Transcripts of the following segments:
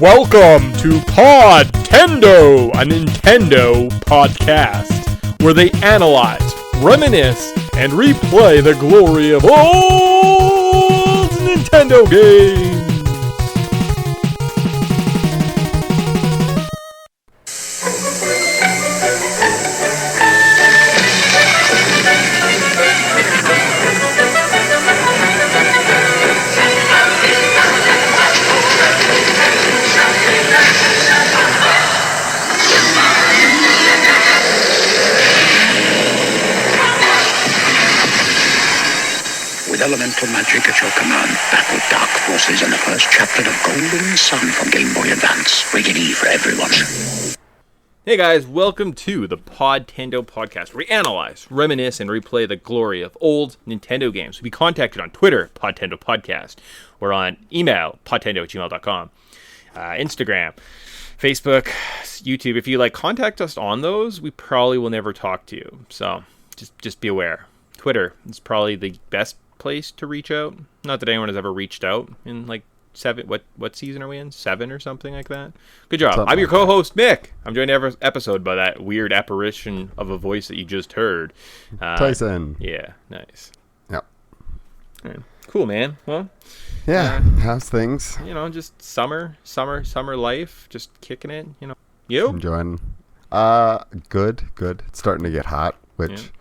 Welcome to Podtendo, a Nintendo podcast, where they analyze, reminisce, and replay the glory of old Nintendo games. With elemental magic at your command, battle dark forces in the first chapter of Golden Sun for Game Boy Advance. Rated E for everyone. Hey guys, welcome to the Podtendo podcast, where we analyze, reminisce, and replay the glory of old Nintendo games. Be contacted on Twitter, Podtendo Podcast, or on email, podtendo@gmail.com, Instagram, Facebook, YouTube. If you contact us on those, we probably will never talk to you. So just be aware. Twitter is probably the best place to reach out. Not that anyone has ever reached out in seven. What season are we in? 7 or something like that. Good job. I'm your co-host Mick. I'm joined every episode by that weird apparition of a voice that you just heard. Tyson. Yeah, nice. Yep. Right. Cool, man. Well, yeah. How's things? Just summer life, just kicking it. You enjoying? Good. It's starting to get hot, which,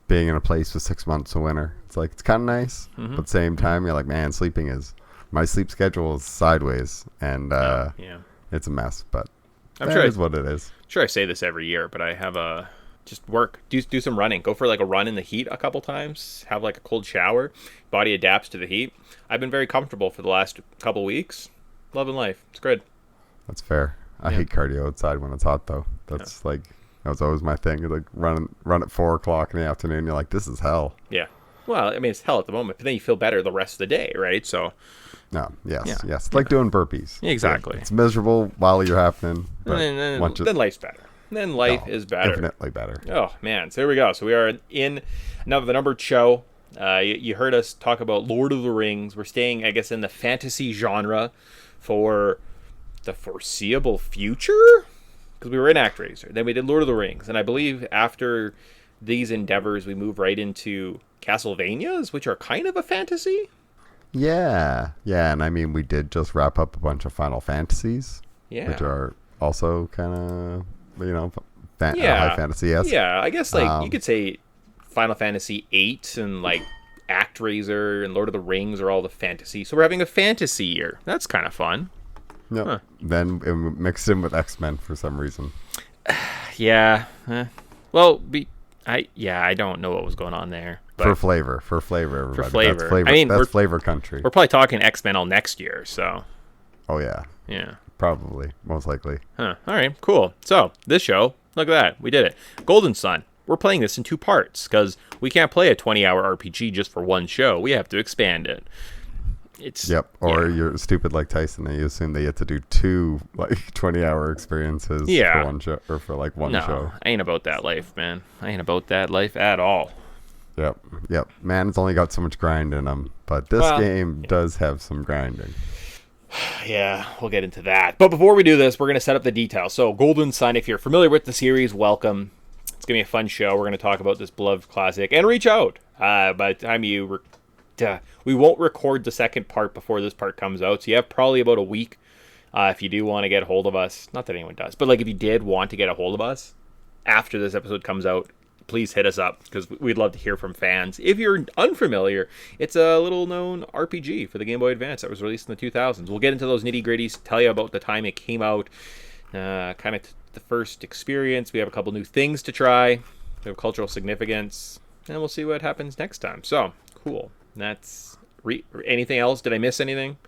being in a place with 6 months of winter, it's kind of nice. But at the same time, you're like, man, my sleep schedule is sideways, and it's a mess. But I'm sure it is what it is. Sure, I say this every year, but I have just work, do some running, go for a run in the heat a couple times, have a cold shower, body adapts to the heat. I've been very comfortable for the last couple weeks, loving life. It's good. That's fair. I hate cardio outside when it's hot, though. That's that was always my thing. Run at 4 o'clock in the afternoon. You're like, this is hell. Yeah. Well, I mean, it's hell at the moment, but then you feel better the rest of the day, right? So. No. Yes. It's like doing burpees. Exactly. It's miserable while you're happening. But then life's better. Then life is better. Infinitely better. Oh man! So here we go. So we are in the numbered show. You heard us talk about Lord of the Rings. We're staying, I guess, in the fantasy genre for the foreseeable future. Because we were in ActRaiser, then we did Lord of the Rings, and I believe after these endeavors, we move right into Castlevanias, which are kind of a fantasy. Yeah, and I mean, we did just wrap up a bunch of Final Fantasies, which are also kind of, high fantasy. Yes. Yeah, I guess you could say Final Fantasy VIII and ActRaiser and Lord of the Rings are all the fantasy. So we're having a fantasy year. That's kind of fun. Yep. Huh. Then it mixed in with X-Men for some reason. Yeah. Well, I don't know what was going on there. For flavor, everybody. For flavor. That's flavor. I mean, that's flavor country. We're probably talking X-Men all next year, so. Oh, yeah. Yeah. Probably. Most likely. Huh. All right, cool. So, this show, look at that. We did it. Golden Sun. We're playing this in 2 parts, because we can't play a 20-hour RPG just for one show. We have to expand it. Or you're stupid like Tyson and you assume they get to do 2 20-hour experiences for one show or for one show. I ain't about that life, man. I ain't about that life at all. Yep. Man, it's only got so much grind in them, but this game does have some grinding. Yeah, we'll get into that. But before we do this, we're going to set up the details. So, Golden Sun, if you're familiar with the series, welcome. It's going to be a fun show. We're going to talk about this beloved classic and reach out. By the time we won't record the second part before this part comes out, so you have probably about a week if you do want to get a hold of us. Not that anyone does, but if you did want to get a hold of us after this episode comes out, please hit us up, because we'd love to hear from fans. If you're unfamiliar, it's a little known RPG for the Game Boy Advance that was released in the 2000s. We'll get into those nitty gritties, tell you about the time it came out, kind of the first experience. We have a couple new things to try. We have cultural significance, and we'll see what happens next time. So, cool. That's anything else? Did I miss anything?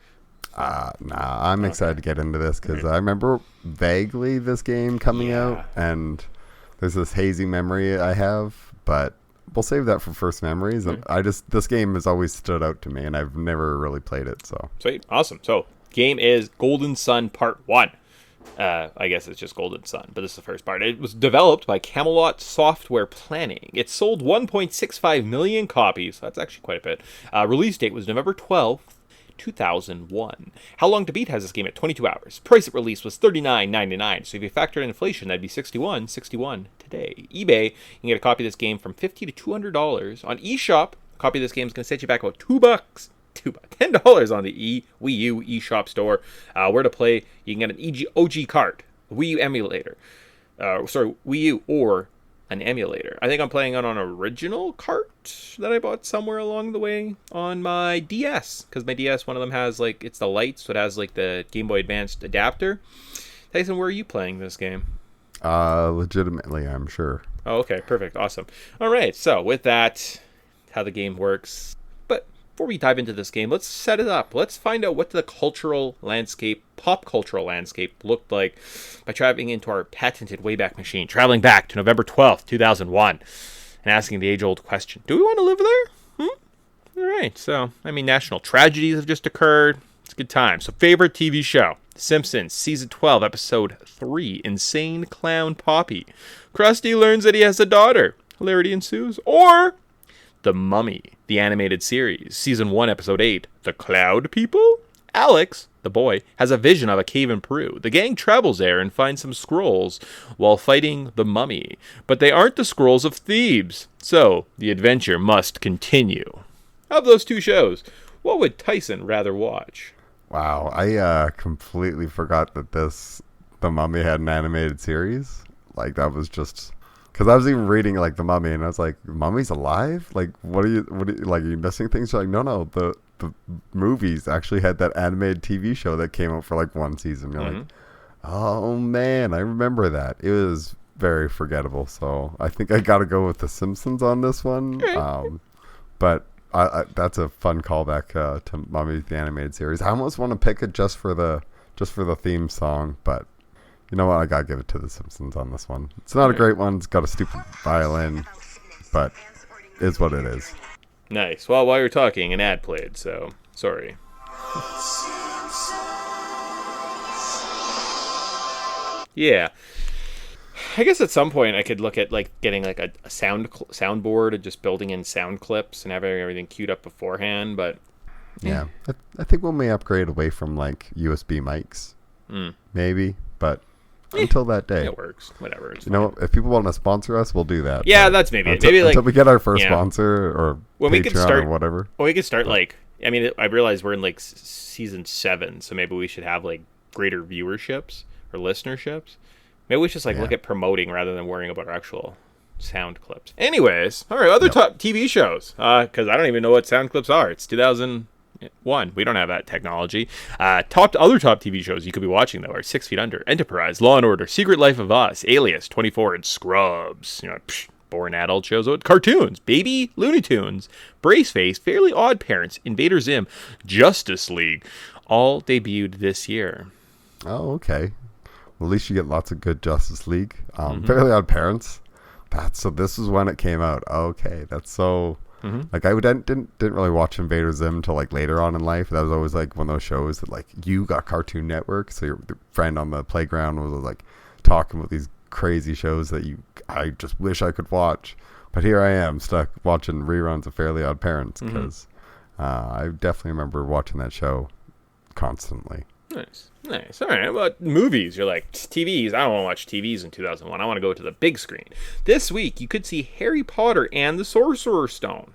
Nah, I'm excited to get into this because I remember vaguely this game coming out, and there's this hazy memory I have, but we'll save that for first memories. And this game has always stood out to me, and I've never really played it. So sweet, awesome. So game is Golden Sun Part 1. I guess it's just Golden Sun, but this is the first part. It was developed by Camelot Software Planning. It sold 1.65 million copies. That's actually quite a bit. Release date was November 12th, 2001. How Long to Beat has this game at 22 hours. Price at release was $39.99, so if you factor in inflation, that'd be $61.61 today. eBay, you can get a copy of this game from $50 to $200. On eShop, a copy of this game is going to set you back about $2. $10 on the Wii U eShop store. Where to play, you can get an OG cart, a Wii U emulator. Wii U or an emulator. I think I'm playing on an original cart that I bought somewhere along the way on my DS, because my DS, one of them has like, it's the light, so it has like the Game Boy Advanced adapter. Tyson, where are you playing this game? Legitimately, I'm sure. Oh, okay, perfect, awesome. All right, so with that, how the game works. But before we dive into this game, let's set it up. Let's find out what the cultural landscape, pop cultural landscape, looked like by traveling into our patented Wayback Machine, traveling back to November 12th, 2001, and asking the age-old question, do we want to live there? All right, so, I mean, national tragedies have just occurred. It's a good time. So, favorite TV show? The Simpsons, Season 12, Episode 3, Insane Clown Poppy. Krusty learns that he has a daughter. Hilarity ensues. Or The Mummy, the animated series, Season 1, Episode 8, The Cloud People? Alex, the boy, has a vision of a cave in Peru. The gang travels there and finds some scrolls while fighting the mummy. But they aren't the scrolls of Thebes, so the adventure must continue. Of those two shows, what would Tyson rather watch? Wow, I completely forgot that The Mummy had an animated series. Like, that was just... Because I was even reading, like, The Mummy, and I was like, Mummy's alive? Like, what are you, like, are you missing things? You're like, no, the movies actually had that animated TV show that came out for, like, one season. You're like, oh, man, I remember that. It was very forgettable, so I think I gotta go with The Simpsons on this one. But that's a fun callback to Mummy, the animated series. I almost want to pick it just for the theme song, but you know what? I gotta give it to The Simpsons on this one. It's not a great one. It's got a stupid violin, but it's what it is. Nice. Well, while you're talking, an ad played, so sorry. Yeah. I guess at some point I could look at like getting like a soundboard and just building in sound clips and having everything queued up beforehand, but yeah. I think we may upgrade away from like USB mics. Maybe, but until that day, it works. Whatever. You know, if people want to sponsor us, we'll do that. Yeah, that's maybe it. Maybe until we get our first sponsor or when Patreon we can start or whatever. Well, we could start like, I mean, I realize we're in like season 7, so maybe we should have like greater viewerships or listenerships. Maybe we should just like look at promoting rather than worrying about our actual sound clips. Anyways, all right, other top TV shows, because I don't even know what sound clips are. It's 2001. We don't have that technology. Other top TV shows you could be watching, though, are 6 Feet Under, Enterprise, Law & Order, Secret Life of Us, Alias, 24, and Scrubs. You know, boring adult shows. Cartoons, Baby Looney Tunes, Braceface, Fairly Odd Parents, Invader Zim, Justice League, all debuted this year. Oh, okay. Well, at least you get lots of good Justice League. Fairly Odd Parents. This is when it came out. Okay, that's so... Like, I didn't really watch Invader Zim until, like, later on in life. That was always, like, one of those shows that, like, you got Cartoon Network, so your friend on the playground was, like, talking about these crazy shows that I just wish I could watch. But here I am, stuck watching reruns of Fairly Odd Parents, because I definitely remember watching that show constantly. Nice. All right. Well, movies. You're like, TVs. I don't want to watch TVs in 2001. I want to go to the big screen. This week, you could see Harry Potter and the Sorcerer's Stone.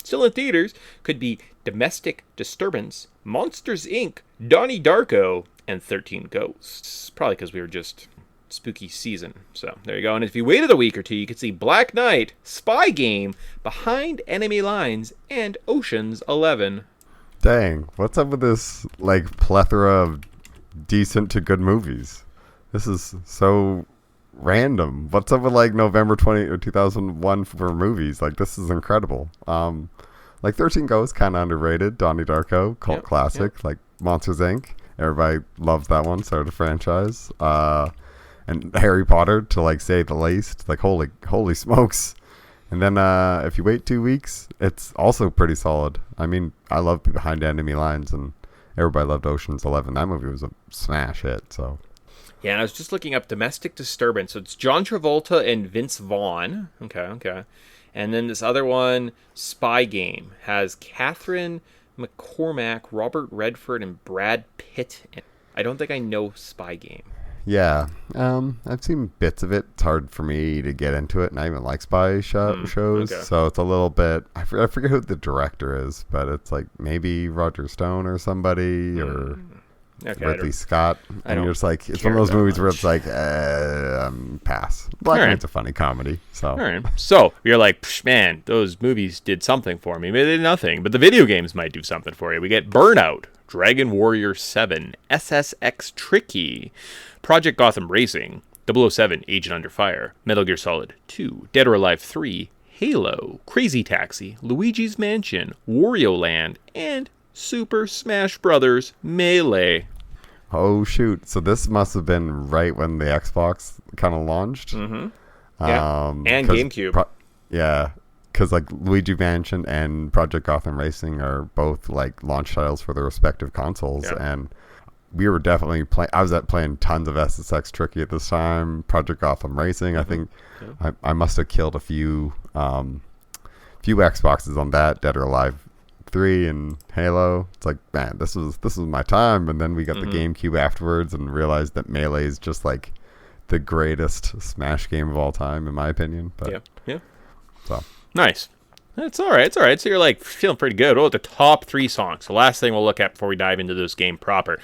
Still in theaters could be Domestic Disturbance, Monsters, Inc., Donnie Darko, and 13 Ghosts. Probably because we were just spooky season. So there you go. And if you waited a week or two, you could see Black Knight, Spy Game, Behind Enemy Lines, and Ocean's 11. Dang, what's up with this, like, plethora of decent to good movies? This is so random. What's up with, like, November 2001 for movies? Like, this is incredible. Like, 13 Ghosts, kind of underrated. Donnie Darko, cult classic. Like, Monsters, Inc. Everybody loves that one. Started a franchise. And Harry Potter, to, like, say the least. Like, holy smokes. And then if you wait 2 weeks, it's also pretty solid. I mean, I love Behind Enemy Lines, and everybody loved Ocean's 11. That movie was a smash hit. So, yeah, and I was just looking up Domestic Disturbance. So it's John Travolta and Vince Vaughn. Okay. And then this other one, Spy Game, has Catherine McCormack, Robert Redford, and Brad Pitt. I don't think I know Spy Game. Yeah, I've seen bits of it. It's hard for me to get into it, and I even like spy shows, okay. so it's a little bit. I forget who the director is, but it's like maybe Roger Stone or somebody or Ridley Scott. And you're just like, it's one of those movies where it's like, pass. Blacklight's a funny comedy, so. All right. So you're like, man, those movies did something for me. Maybe they did nothing, but the video games might do something for you. We get Burnout, Dragon Warrior 7, SSX Tricky, Project Gotham Racing, 007 Agent Under Fire, Metal Gear Solid 2, Dead or Alive 3, Halo, Crazy Taxi, Luigi's Mansion, Wario Land, and Super Smash Bros. Melee. Oh, shoot. So this must have been right when the Xbox kind of launched. Mm-hmm. Yeah, and GameCube. Yeah, because like Luigi Mansion and Project Gotham Racing are both like launch titles for their respective consoles, and we were definitely playing. I was playing tons of SSX Tricky at this time. Project Gotham Racing. I think I must have killed a few Xboxes on that. Dead or Alive 3 and Halo. It's like, man, this was my time. And then we got the GameCube afterwards and realized that Melee is just like the greatest Smash game of all time, in my opinion. But yeah. So nice. It's all right. So you're like feeling pretty good. Oh, the top 3 songs. The last thing we'll look at before we dive into this game proper.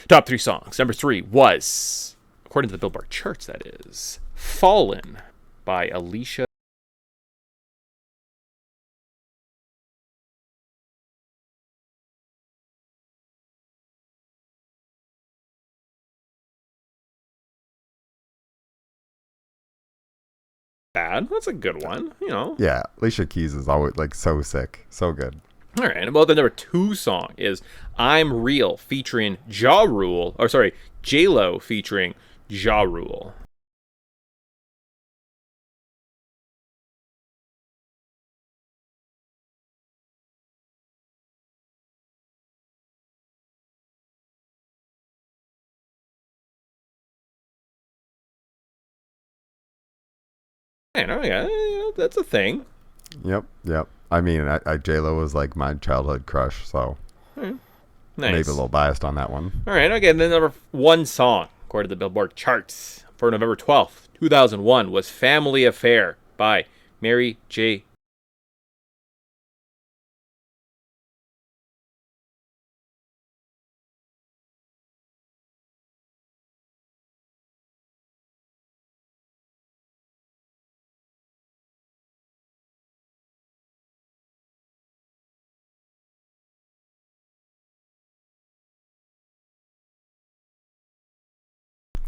Top 3 songs. Number 3 was, according to the Billboard charts, that is Fallen by Alicia. Bad. That's a good one, you know. Yeah, Alicia Keys is always like so sick, so good. All right. Well, the number 2 song is "I'm Real" featuring Ja Rule, or sorry, J-Lo featuring Ja Rule. Man, oh yeah, that's a thing. Yep. I mean, J-Lo was like my childhood crush, so Nice. maybe a little biased on that one. All right, okay. The number 1 song, according to the Billboard charts, for November 12th, 2001, was "Family Affair" by Mary J.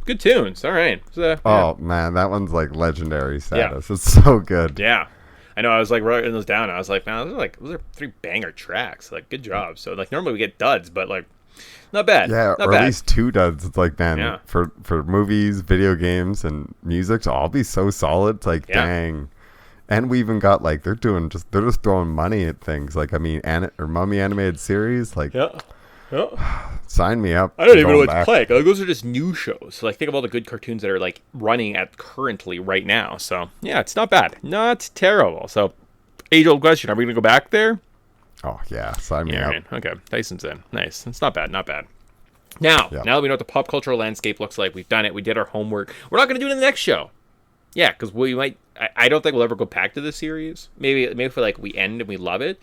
Good tunes. All right. So, Oh man, that one's like legendary status. It's so good. yeah. I know. I was like writing those down. I was like, man, those are 3 banger tracks. Like, good job. So, like, normally we get duds, but like, not bad. Yeah, not or bad. at least 2 duds. It's like, man, for movies, video games, and music to all be so solid. It's like, dang. And we even got like they're just throwing money at things. Like, I mean, Mummy animated series. Like, sign me up. I don't even know what to play. Like, those are just new shows. Like, think of all the good cartoons that are like running at currently right now. So yeah, it's not bad, not terrible. So, age-old question: are we gonna go back there? Oh yeah, sign me up. Man. Okay, Tyson's in. Nice. It's not bad. Not bad. Now that we know what the pop cultural landscape looks like, we've done it. We did our homework. We're not gonna do it in the next show. Yeah, because we might. I don't think we'll ever go back to the series. Maybe if we end and we love it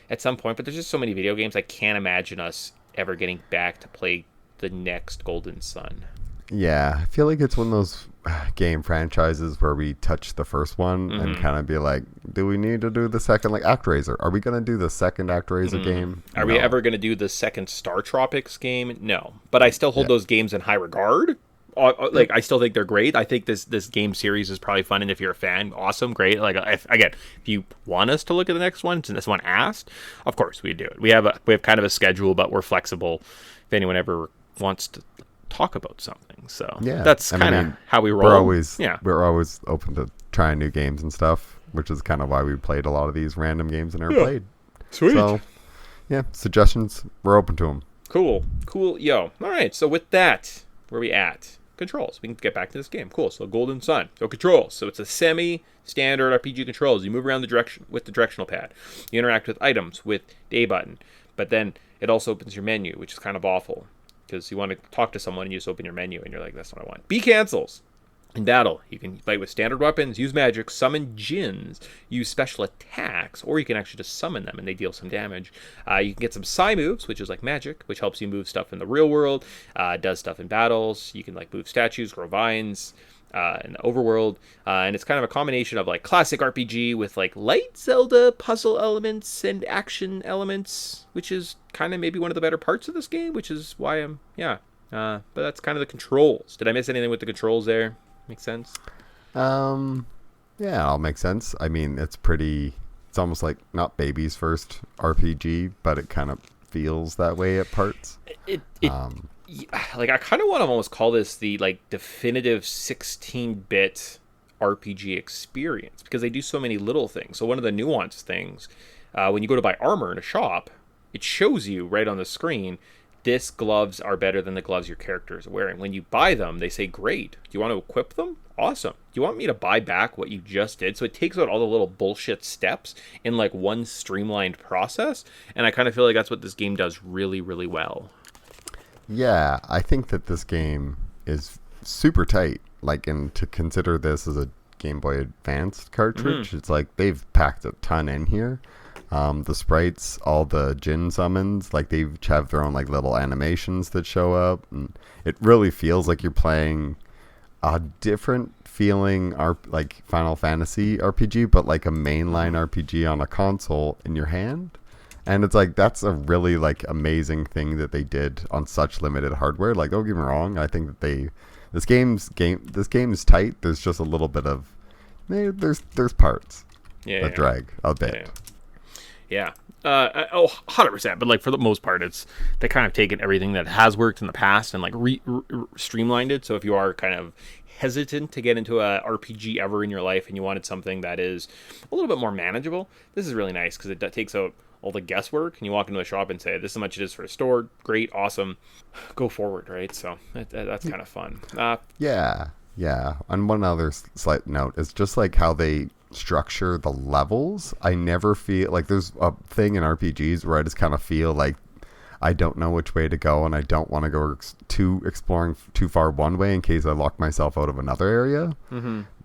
at some point. But there's just so many video games. I can't imagine us ever getting back to play the next Golden Sun. Yeah, I feel like it's one of those game franchises where we touch the first one and kind of be like, do we need to do the second, like ActRaiser? Are we going to do the second ActRaiser game? Are we ever going to do the second Star Tropics game? No. But I still hold those games in high regard. Like, I still think they're great. I think this game series is probably fun, and if you're a fan, awesome, great. Like, if you want us to look at the next one, since this one asked, of course we do it. We have kind of a schedule, but we're flexible. If anyone ever wants to talk about something, so that's kind of how we roll. We're always open to trying new games and stuff, which is kind of why we played a lot of these random games and never played. Sweet. So, suggestions, we're open to them. Cool. Yo. All right. So with that, where are we at? Controls. We can get back to this game. Cool. So Golden Sun. So controls. So it's a semi-standard RPG controls. You move around the direction with the directional pad. You interact with items with the A button. But then it also opens your menu, which is kind of awful because you want to talk to someone and you just open your menu and you're like, that's what I want. B cancels. In battle, you can fight with standard weapons, use magic, summon djinns, use special attacks, or you can actually just summon them and they deal some damage. You can get some psi moves, which is like magic, which helps you move stuff in the real world, does stuff in battles. You can like move statues, grow vines, in the Overworld, and it's kind of a combination of like classic RPG with like light Zelda puzzle elements and action elements, which is kind of maybe one of the better parts of this game, which is why but that's kind of the controls. Did I miss anything with the controls there? Make sense? Yeah, it'll make sense. I mean, it's almost like not baby's first RPG, but it kind of feels that way at parts. Like I kind of want to almost call this the like definitive 16-bit RPG experience because they do so many little things. So one of the nuanced things, when you go to buy armor in a shop, it shows you right on the screen, this gloves are better than the gloves your character is wearing. When you buy them, they say, great. Do you want to equip them? Awesome. Do you want me to buy back what you just did? So it takes out all the little bullshit steps in like one streamlined process. And I kind of feel like that's what this game does really, really well. Yeah, I think that this game is super tight. Like, and to consider this as a Game Boy Advance cartridge, it's like they've packed a ton in here. The sprites, all the djinn summons, like they each have their own like little animations that show up, and it really feels like you're playing a different feeling like Final Fantasy RPG, but like a mainline RPG on a console in your hand. And it's like that's a really like amazing thing that they did on such limited hardware. Like, don't get me wrong, I think that this game's tight. There's just a little bit of there's parts that drag a bit. Yeah. 100%. But like for the most part, they kind of taken everything that has worked in the past and like streamlined it. So if you are kind of hesitant to get into a RPG ever in your life and you wanted something that is a little bit more manageable, this is really nice because it takes out all the guesswork and you walk into a shop and say, this is how much it is for a store. Great. Awesome. Go forward. Right. So that's kind of fun. Yeah. And one other slight note is just like how they structure the levels. I never feel like there's a thing in RPGs where I just kind of feel like I don't know which way to go and I don't want to go exploring too far one way in case I lock myself out of another area.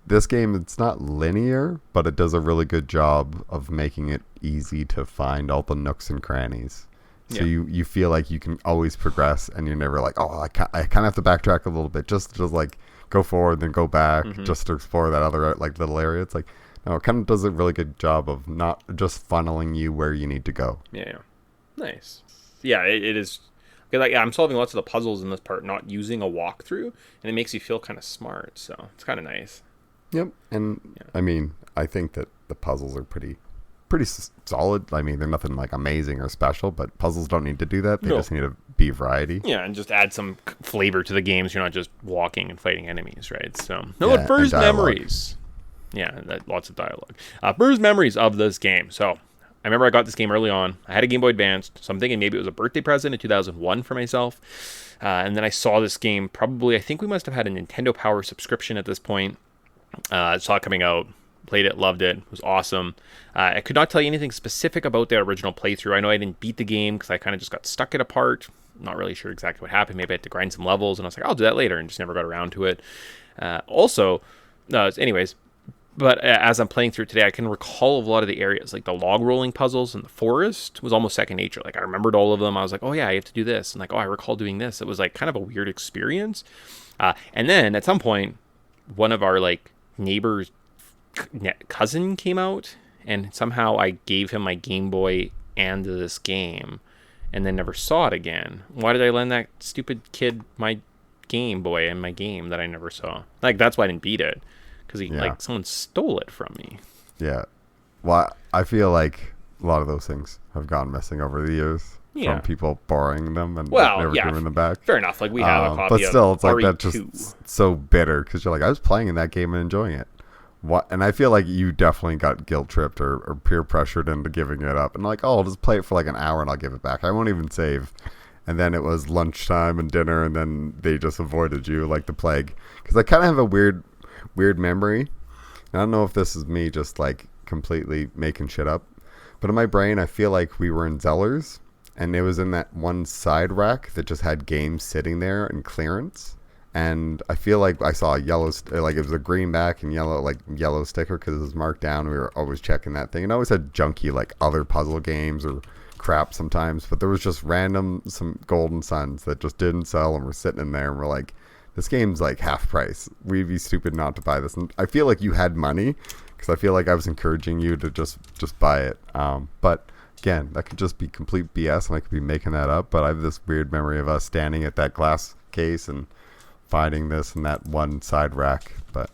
This game, it's not linear, but it does a really good job of making it easy to find all the nooks and crannies. So you feel like you can always progress and you're never like, oh, I kind of have to backtrack a little bit just like go forward then go back just to explore that other like little area. It's like, no, it kind of does a really good job of not just funneling you where you need to go. Yeah. Nice. Yeah, it is. Like, I'm solving lots of the puzzles in this part, not using a walkthrough, and it makes you feel kind of smart. So it's kind of nice. Yep. And I mean, I think that the puzzles are pretty solid. I mean, they're nothing like amazing or special, but puzzles don't need to do that. They just need to be variety. Yeah, and just add some flavor to the games. You're not just walking and fighting enemies, right? So, first memories. Yeah, lots of dialogue. First memories of this game. So, I remember I got this game early on. I had a Game Boy Advance, so I'm thinking maybe it was a birthday present in 2001 for myself. And then I saw this game probably, I think we must have had a Nintendo Power subscription at this point. Saw it coming out, played it, loved it, was awesome. I could not tell you anything specific about the original playthrough. I know I didn't beat the game because I kind of just got stuck at a part. Not really sure exactly what happened. Maybe I had to grind some levels, and I was like, I'll do that later, and just never got around to it. Anyways, but as I'm playing through today, I can recall a lot of the areas, like the log rolling puzzles in the forest was almost second nature. Like I remembered all of them. I was like, oh yeah, I have to do this. And like, oh, I recall doing this. It was like kind of a weird experience. And then at some point, one of our like neighbor's cousin came out, and somehow I gave him my Game Boy and this game, and then never saw it again. Why did I lend that stupid kid my Game Boy and my game that I never saw? Like that's why I didn't beat it. Because like someone stole it from me. Yeah. Well, I feel like a lot of those things have gone missing over the years from people borrowing them and never giving them back. Fair enough. Like we have a copy but still, it's like RE2. That's just so bitter because you're like, I was playing in that game and enjoying it. And I feel like you definitely got guilt tripped or peer pressured into giving it up. And like, oh, I'll just play it for like an hour and I'll give it back. I won't even save. And then it was lunchtime and dinner, and then they just avoided you like the plague. Because I kind of have a weird memory. I don't know if this is me just like completely making shit up, but in my brain I feel like we were in Zellers and it was in that one side rack that just had games sitting there in clearance. And I feel like I saw a yellow, like it was a green back and yellow sticker because it was marked down. We were always checking that thing, and I always had junky like other puzzle games or crap sometimes. But there was just some Golden Suns that just didn't sell, and we're sitting in there, and we're like, this game's like half price. We'd be stupid not to buy this. And I feel like you had money because I feel like I was encouraging you to just buy it. But again, that could just be complete BS, and I could be making that up. But I have this weird memory of us standing at that glass case and finding this in that one side rack. But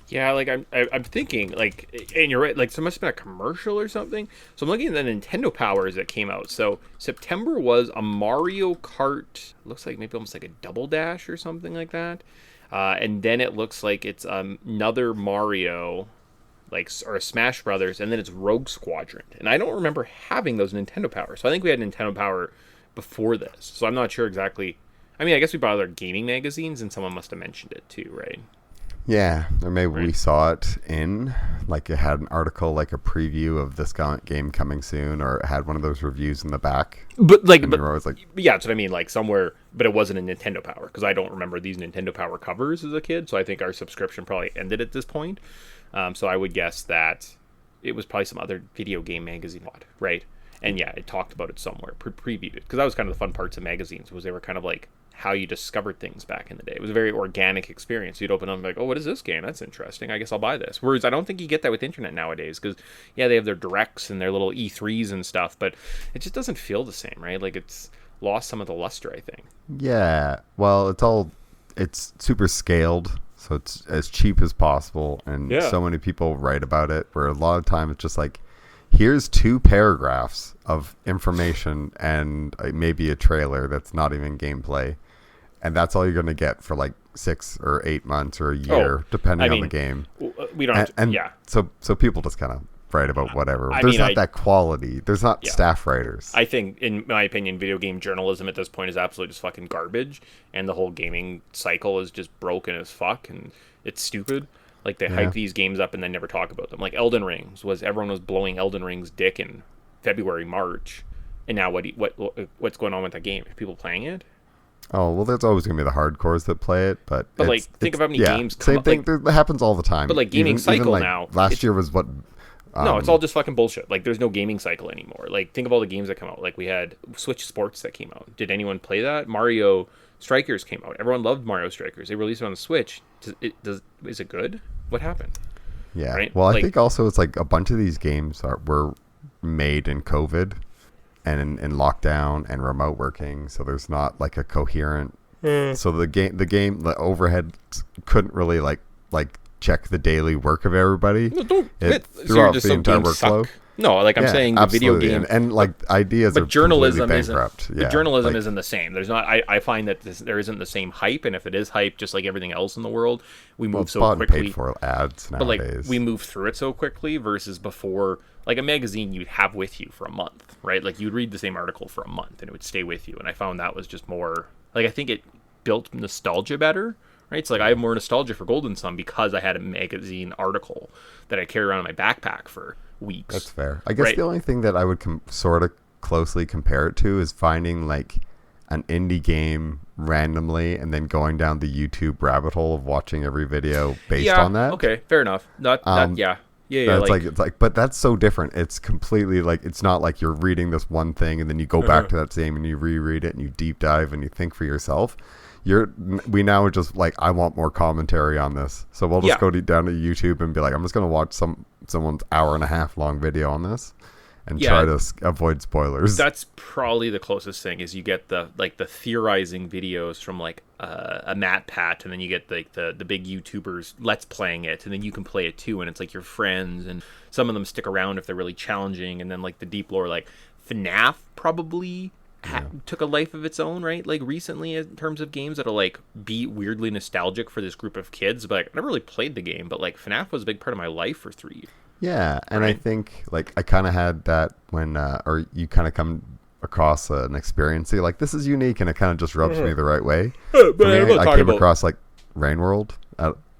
yeah, like I'm thinking, like, and you're right, like there must have been a commercial or something. So I'm looking at the Nintendo powers that came out. So September was a Mario Kart, looks like maybe almost like a Double Dash or something like that, and then it looks like it's another Mario, like, or a Smash Brothers, and then it's Rogue Squadron. And I don't remember having those Nintendo powers. So I think we had Nintendo Power before this. So I'm not sure exactly. I mean, I guess we bought other gaming magazines, and someone must have mentioned it too, right? Yeah, or maybe we saw it in, like, it had an article, like a preview of this game coming soon, or it had one of those reviews in the back. But like, and I was like, yeah, that's what I mean, like somewhere, but it wasn't a Nintendo Power, because I don't remember these Nintendo Power covers as a kid, so I think our subscription probably ended at this point. So I would guess that it was probably some other video game magazine, right? And yeah, it talked about it somewhere, previewed it, because that was kind of the fun parts of magazines, was they were kind of like how you discovered things back in the day. It was a very organic experience. You'd open up and be like, oh, what is this game? That's interesting. I guess I'll buy this. Whereas I don't think you get that with internet nowadays, because yeah, they have their directs and their little E3s and stuff, but it just doesn't feel the same, right? Like it's lost some of the luster, I think. Yeah, well, it's super scaled, so it's as cheap as possible, and so many people write about it, where a lot of time it's just like, here's 2 paragraphs of information and maybe a trailer that's not even gameplay. And that's all you're going to get for like 6 or 8 months or a year, depending on the game. We don't So people just kind of write about whatever. There's not that quality. There's not staff writers. I think, in my opinion, video game journalism at this point is absolutely just fucking garbage. And the whole gaming cycle is just broken as fuck. And it's stupid. Like, they hype these games up and then never talk about them. Like, Elden Rings everyone was blowing Elden Ring's dick in February, March. And now what's going on with that game? Are people playing it? Oh, well, there's always going to be the hardcores that play it, but like, think of how many games come same thing, like, that happens all the time. But, like, gaming cycle like, now. Last year was what... no, it's all just fucking bullshit. Like, there's no gaming cycle anymore. Like, think of all the games that come out. Like, we had Switch Sports that came out. Did anyone play that? Mario Strikers came out. Everyone loved Mario Strikers. They released it on the Switch. Is it good? What happened? Yeah. Right? Well, I think also it's like a bunch of these games were made in COVID and in lockdown and remote working, so there's not like a coherent. So the overhead couldn't really like check the daily work of everybody. No, don't throughout the entire workflow. Suck. No, like I'm saying, the video game and like ideas but are journalism bankrupt. But journalism isn't the same. There's not. I find that there isn't the same hype, and if it is hype, just like everything else in the world, we move so quickly. Paid for ads nowadays. But like we move through it so quickly versus before. Like a magazine you'd have with you for a month, right? Like you'd read the same article for a month and it would stay with you. And I found that was just more like, I think it built nostalgia better, right? So like I have more nostalgia for Golden Sun because I had a magazine article that I carry around in my backpack for weeks. That's fair. I guess the only thing that I would sort of closely compare it to is finding like an indie game randomly and then going down the YouTube rabbit hole of watching every video based on that. Okay, fair enough. Yeah, it's like, but that's so different. It's completely like, it's not like you're reading this one thing and then you go back to that same and you reread it and you deep dive and you think for yourself. We now are just like, I want more commentary on this, so we'll just go down to YouTube and be like, I'm just gonna watch someone's hour-and-a-half long video on this and try to avoid spoilers. That's probably the closest thing is you get the theorizing videos from like a Matt Pat, and then you get like the big YouTubers let's playing it, and then you can play it too, and it's like your friends, and some of them stick around if they're really challenging, and then like the deep lore, like FNAF probably took a life of its own, right? Like recently in terms of games that'll like be weirdly nostalgic for this group of kids, but like, I never really played the game, but like FNAF was a big part of my life for 3 years. Yeah, and I think like I kind of had that when or you kind of come across an experience, so you're like, this is unique, and it kind of just rubs me the right way. For me, I came across like Rainworld.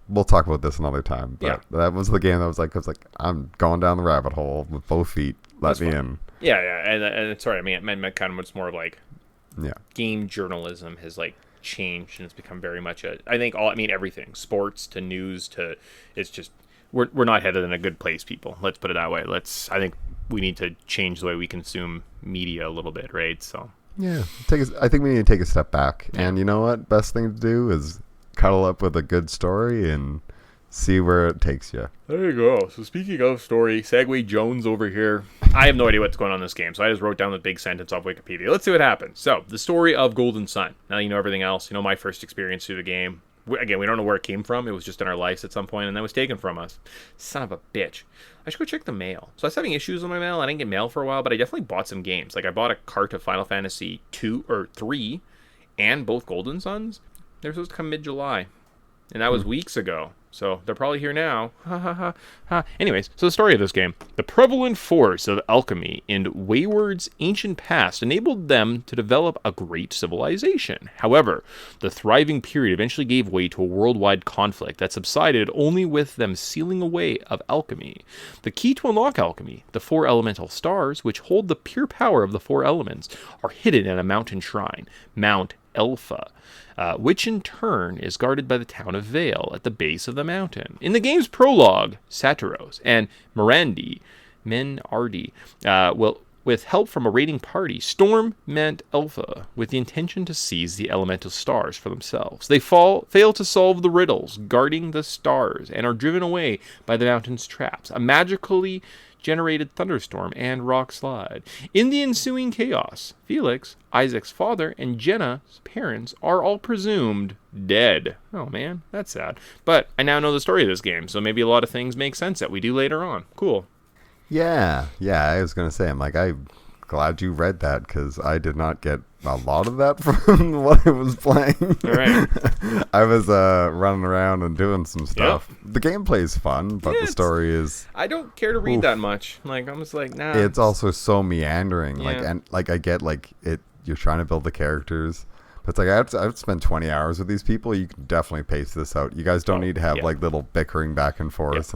We'll talk about this another time, but that was the game that I was like, I'm going down the rabbit hole with both feet. let me in. Yeah, and sorry, I meant kind of much more of like, game journalism has like changed and it's become very much everything, sports to news to, it's just we're not headed in a good place, people. Let's put it that way. I think we need to change the way we consume media a little bit, right? So yeah, I think we need to take a step back, and you know what? Best thing to do is cuddle up with a good story and see where it takes you. There you go. So speaking of story, Segway Jones over here. I have no idea what's going on in this game, so I just wrote down the big sentence off Wikipedia. Let's see what happens. So, the story of Golden Sun. Now you know everything else. You know my first experience through the game. Again, we don't know where it came from. It was just in our lives at some point, and then was taken from us. Son of a bitch. I should go check the mail. So I was having issues with my mail. I didn't get mail for a while, but I definitely bought some games. Like, I bought a cart of Final Fantasy 2 or 3 and both Golden Suns. They were supposed to come mid-July, and that was weeks ago. So they're probably here now. Ha ha ha ha. Anyways, so the story of this game. The prevalent force of alchemy in Wayward's ancient past enabled them to develop a great civilization. However, the thriving period eventually gave way to a worldwide conflict that subsided only with them sealing away of alchemy. The key to unlock alchemy, the 4 elemental stars, which hold the pure power of the 4 elements, are hidden in a mountain shrine, Mount Elpha, which in turn is guarded by the town of Vale at the base of the mountain. In the game's prologue, Saturos and Menardi, with help from a raiding party, storm Mount Elpha with the intention to seize the elemental stars for themselves. They fail to solve the riddles guarding the stars and are driven away by the mountain's traps, a magically generated thunderstorm and rock slide. In the ensuing chaos, Felix, Isaac's father, and Jenna's parents are all presumed dead. Oh man, that's sad. But I now know the story of this game, so maybe a lot of things make sense that we do later on. Cool. Yeah, I was going to say, I'm glad you read that, because I did not get a lot of that from what I was playing. All right. I was running around and doing some stuff. Yep. The gameplay is fun, but the story is... I don't care to read that much. Like, I'm just like, nah. It's also so meandering. Yeah. I get, it. You're trying to build the characters. But it's like, I've spent 20 hours with these people. You can definitely pace this out. You guys don't need to have, little bickering back and forth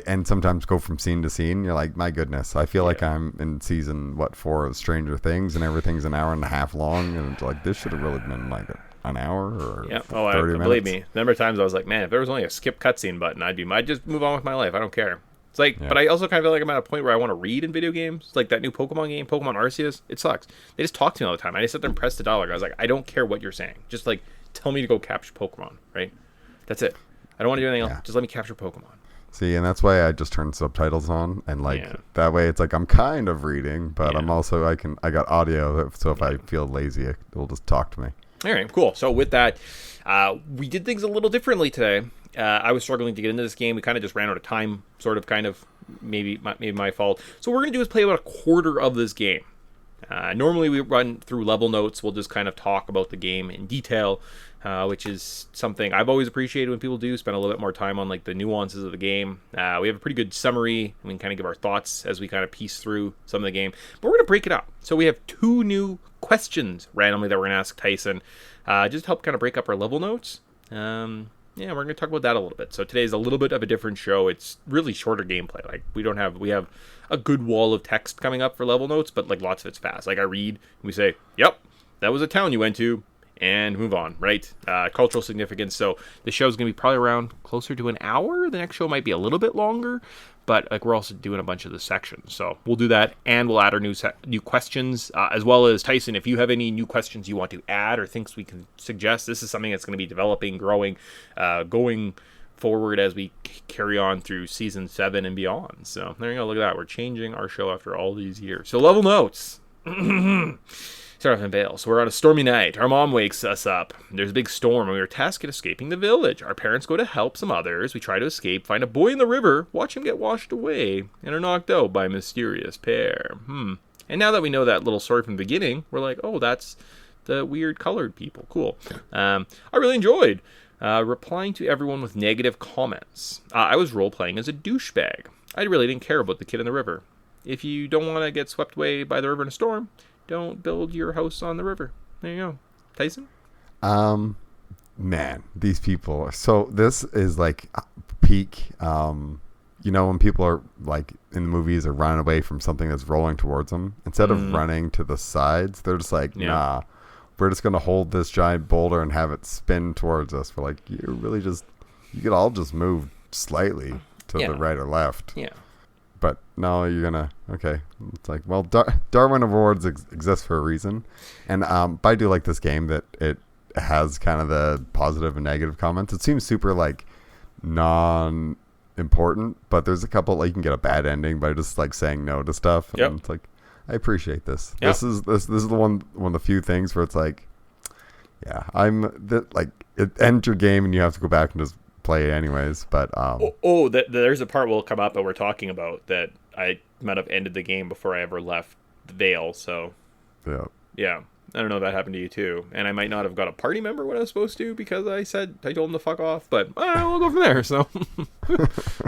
and sometimes go from scene to scene. You're like, my goodness, I feel like I'm in season 4 of Stranger Things, and everything's an hour and a half long, and it's like, this should have really been like an hour or 30 minutes. Believe me, the number of times I was like, man, if there was only a skip cutscene button, I'd just move on with my life. I don't care. It's like, but I also kind of feel like I'm at a point where I want to read in video games. It's like that new Pokemon game, Pokemon Arceus. It sucks. They just talk to me all the time. I just sit there and press the dialogue. I was like, I don't care what you're saying. Just like, tell me to go capture Pokemon, right? That's it. I don't want to do anything else. Just let me capture Pokemon. See, and that's why I just turned subtitles on, and that way it's like I'm kind of reading, but I'm also I got audio, so if I feel lazy, it'll just talk to me. All right, cool. So with that, we did things a little differently today. I was struggling to get into this game. We kind of just ran out of time, maybe my fault. So what we're gonna do is play about a quarter of this game. Normally we run through level notes. We'll just kind of talk about the game in detail. Which is something I've always appreciated when people do spend a little bit more time on like the nuances of the game. We have a pretty good summary. We can kind of give our thoughts as we kind of piece through some of the game. But we're going to break it up. So we have 2 new questions randomly that we're going to ask Tyson, just to help kind of break up our level notes. We're going to talk about that a little bit. So today's a little bit of a different show. It's really shorter gameplay. Like we have a good wall of text coming up for level notes, but like lots of it's fast. Like I read and we say, yep, that was a town you went to. And move on, right? Cultural significance. So the show's going to be probably around closer to an hour. The next show might be a little bit longer, but like we're also doing a bunch of the sections. So we'll do that, and we'll add our new questions, as well as Tyson, if you have any new questions you want to add or things we can suggest. This is something that's going to be developing, growing, going forward as we carry on through season 7 and beyond. So there you go. Look at that. We're changing our show after all these years. So level notes. Start off in Vale. So we're on a stormy night. Our mom wakes us up. There's a big storm, and we are tasked at escaping the village. Our parents go to help some others. We try to escape, find a boy in the river, watch him get washed away, and are knocked out by a mysterious pair. And now that we know that little story from the beginning, we're like, oh, that's the weird colored people. Cool. I really enjoyed replying to everyone with negative comments. I was role-playing as a douchebag. I really didn't care about the kid in the river. If you don't want to get swept away by the river in a storm, don't build your house on the river. There you go. Tyson? Man, these people. So this is like peak when people are like in the movies are running away from something that's rolling towards them, instead of running to the sides, they're just like, nah, we're just going to hold this giant boulder and have it spin towards us. We're like, you could all just move slightly to the right or left. Yeah. But no, you're going to, okay. It's like, well, Darwin Awards exist for a reason. And but I do like this game that it has kind of the positive and negative comments. It seems super like non-important, but there's a couple, like you can get a bad ending by just like saying no to stuff. And it's like, I appreciate this. Yep. This is the one of the few things where it's like, yeah, it ends your game and you have to go back and just play it anyways. But there's a part we'll come up that we're talking about that I might have ended the game before I ever left the Vale. So yeah, I don't know if that happened to you too, and I might not have got a party member when I was supposed to because I told him to fuck off. But we'll go from there. So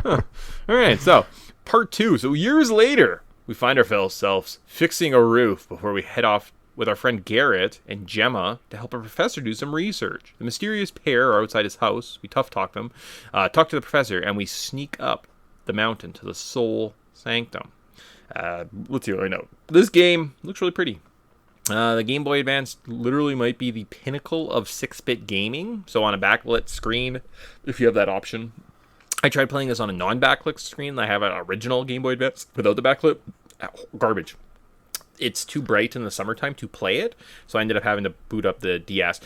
all right, so part 2. So years later, we find ourselves fixing a roof before we head off with our friend Garrett and Gemma to help a professor do some research. The mysterious pair are outside his house. We tough talk them, talk to the professor, and we sneak up the mountain to the Soul Sanctum. Let's see what I know. This game looks really pretty. The Game Boy Advance literally might be the pinnacle of 6-bit gaming. So on a backlit screen, if you have that option. I tried playing this on a non-backlit screen. I have an original Game Boy Advance without the backlit. Garbage. It's too bright in the summertime to play it, so I ended up having to boot up the DS.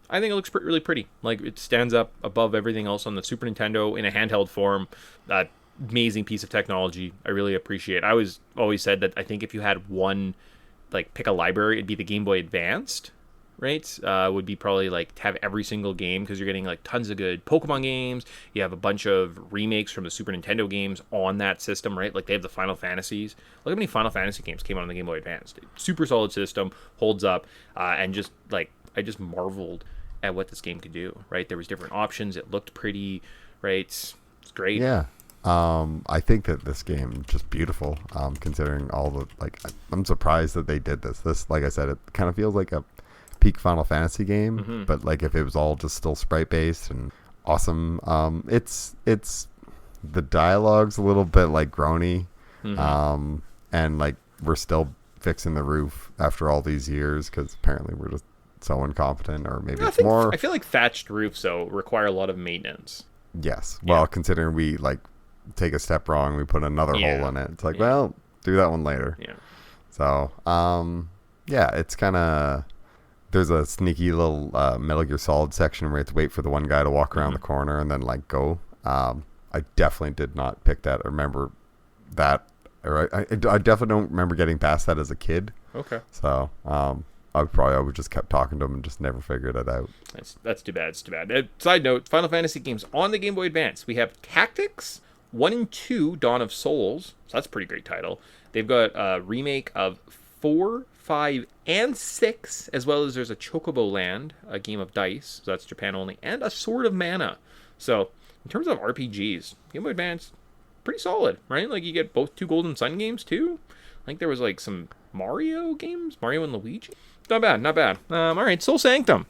I think it looks really pretty. Like, it stands up above everything else on the Super Nintendo in a handheld form. Amazing piece of technology. I really appreciate it. I always said that I think if you had one, like, pick a library, it'd be the Game Boy Advanced, right? Would be probably like to have every single game, because you're getting like tons of good Pokemon games. You have a bunch of remakes from the Super Nintendo games on that system, right? Like they have the Final Fantasies. Look how many Final Fantasy games came out on the Game Boy Advance. Super solid system, holds up, and just like I just marveled at what this game could do, right? There was different options. It looked pretty, right? It's great. Yeah. I think that this game is just beautiful, considering all the, like, I'm surprised that they did this. This, like I said, it kind of feels like a peak Final Fantasy game, but like if it was all just still sprite based and awesome. It's the dialogue's a little bit like groany, and like we're still fixing the roof after all these years because apparently we're just so incompetent, or maybe it's more. I feel like thatched roofs though require a lot of maintenance. Yes, well, considering we like take a step wrong, we put another hole in it. It's like, well, do that one later. Yeah. So, yeah, it's kind of. There's a sneaky little Metal Gear Solid section where you have to wait for the one guy to walk around the corner and then like go. I definitely did not pick that or remember that. Or I definitely don't remember getting past that as a kid. Okay. So I would just kept talking to him and just never figured it out. That's too bad. It's too bad. Side note: Final Fantasy games on the Game Boy Advance. We have Tactics 1 and 2: Dawn of Souls. So that's a pretty great title. They've got a remake of 4, 5, and 6, as well as there's a Chocobo Land, a game of dice, so that's Japan only, and a Sword of Mana. So, in terms of RPGs, Game Boy Advance, pretty solid, right? Like, you get both 2 Golden Sun games, too. I think there was, like, some Mario games, Mario and Luigi. Not bad, not bad. Alright, Soul Sanctum.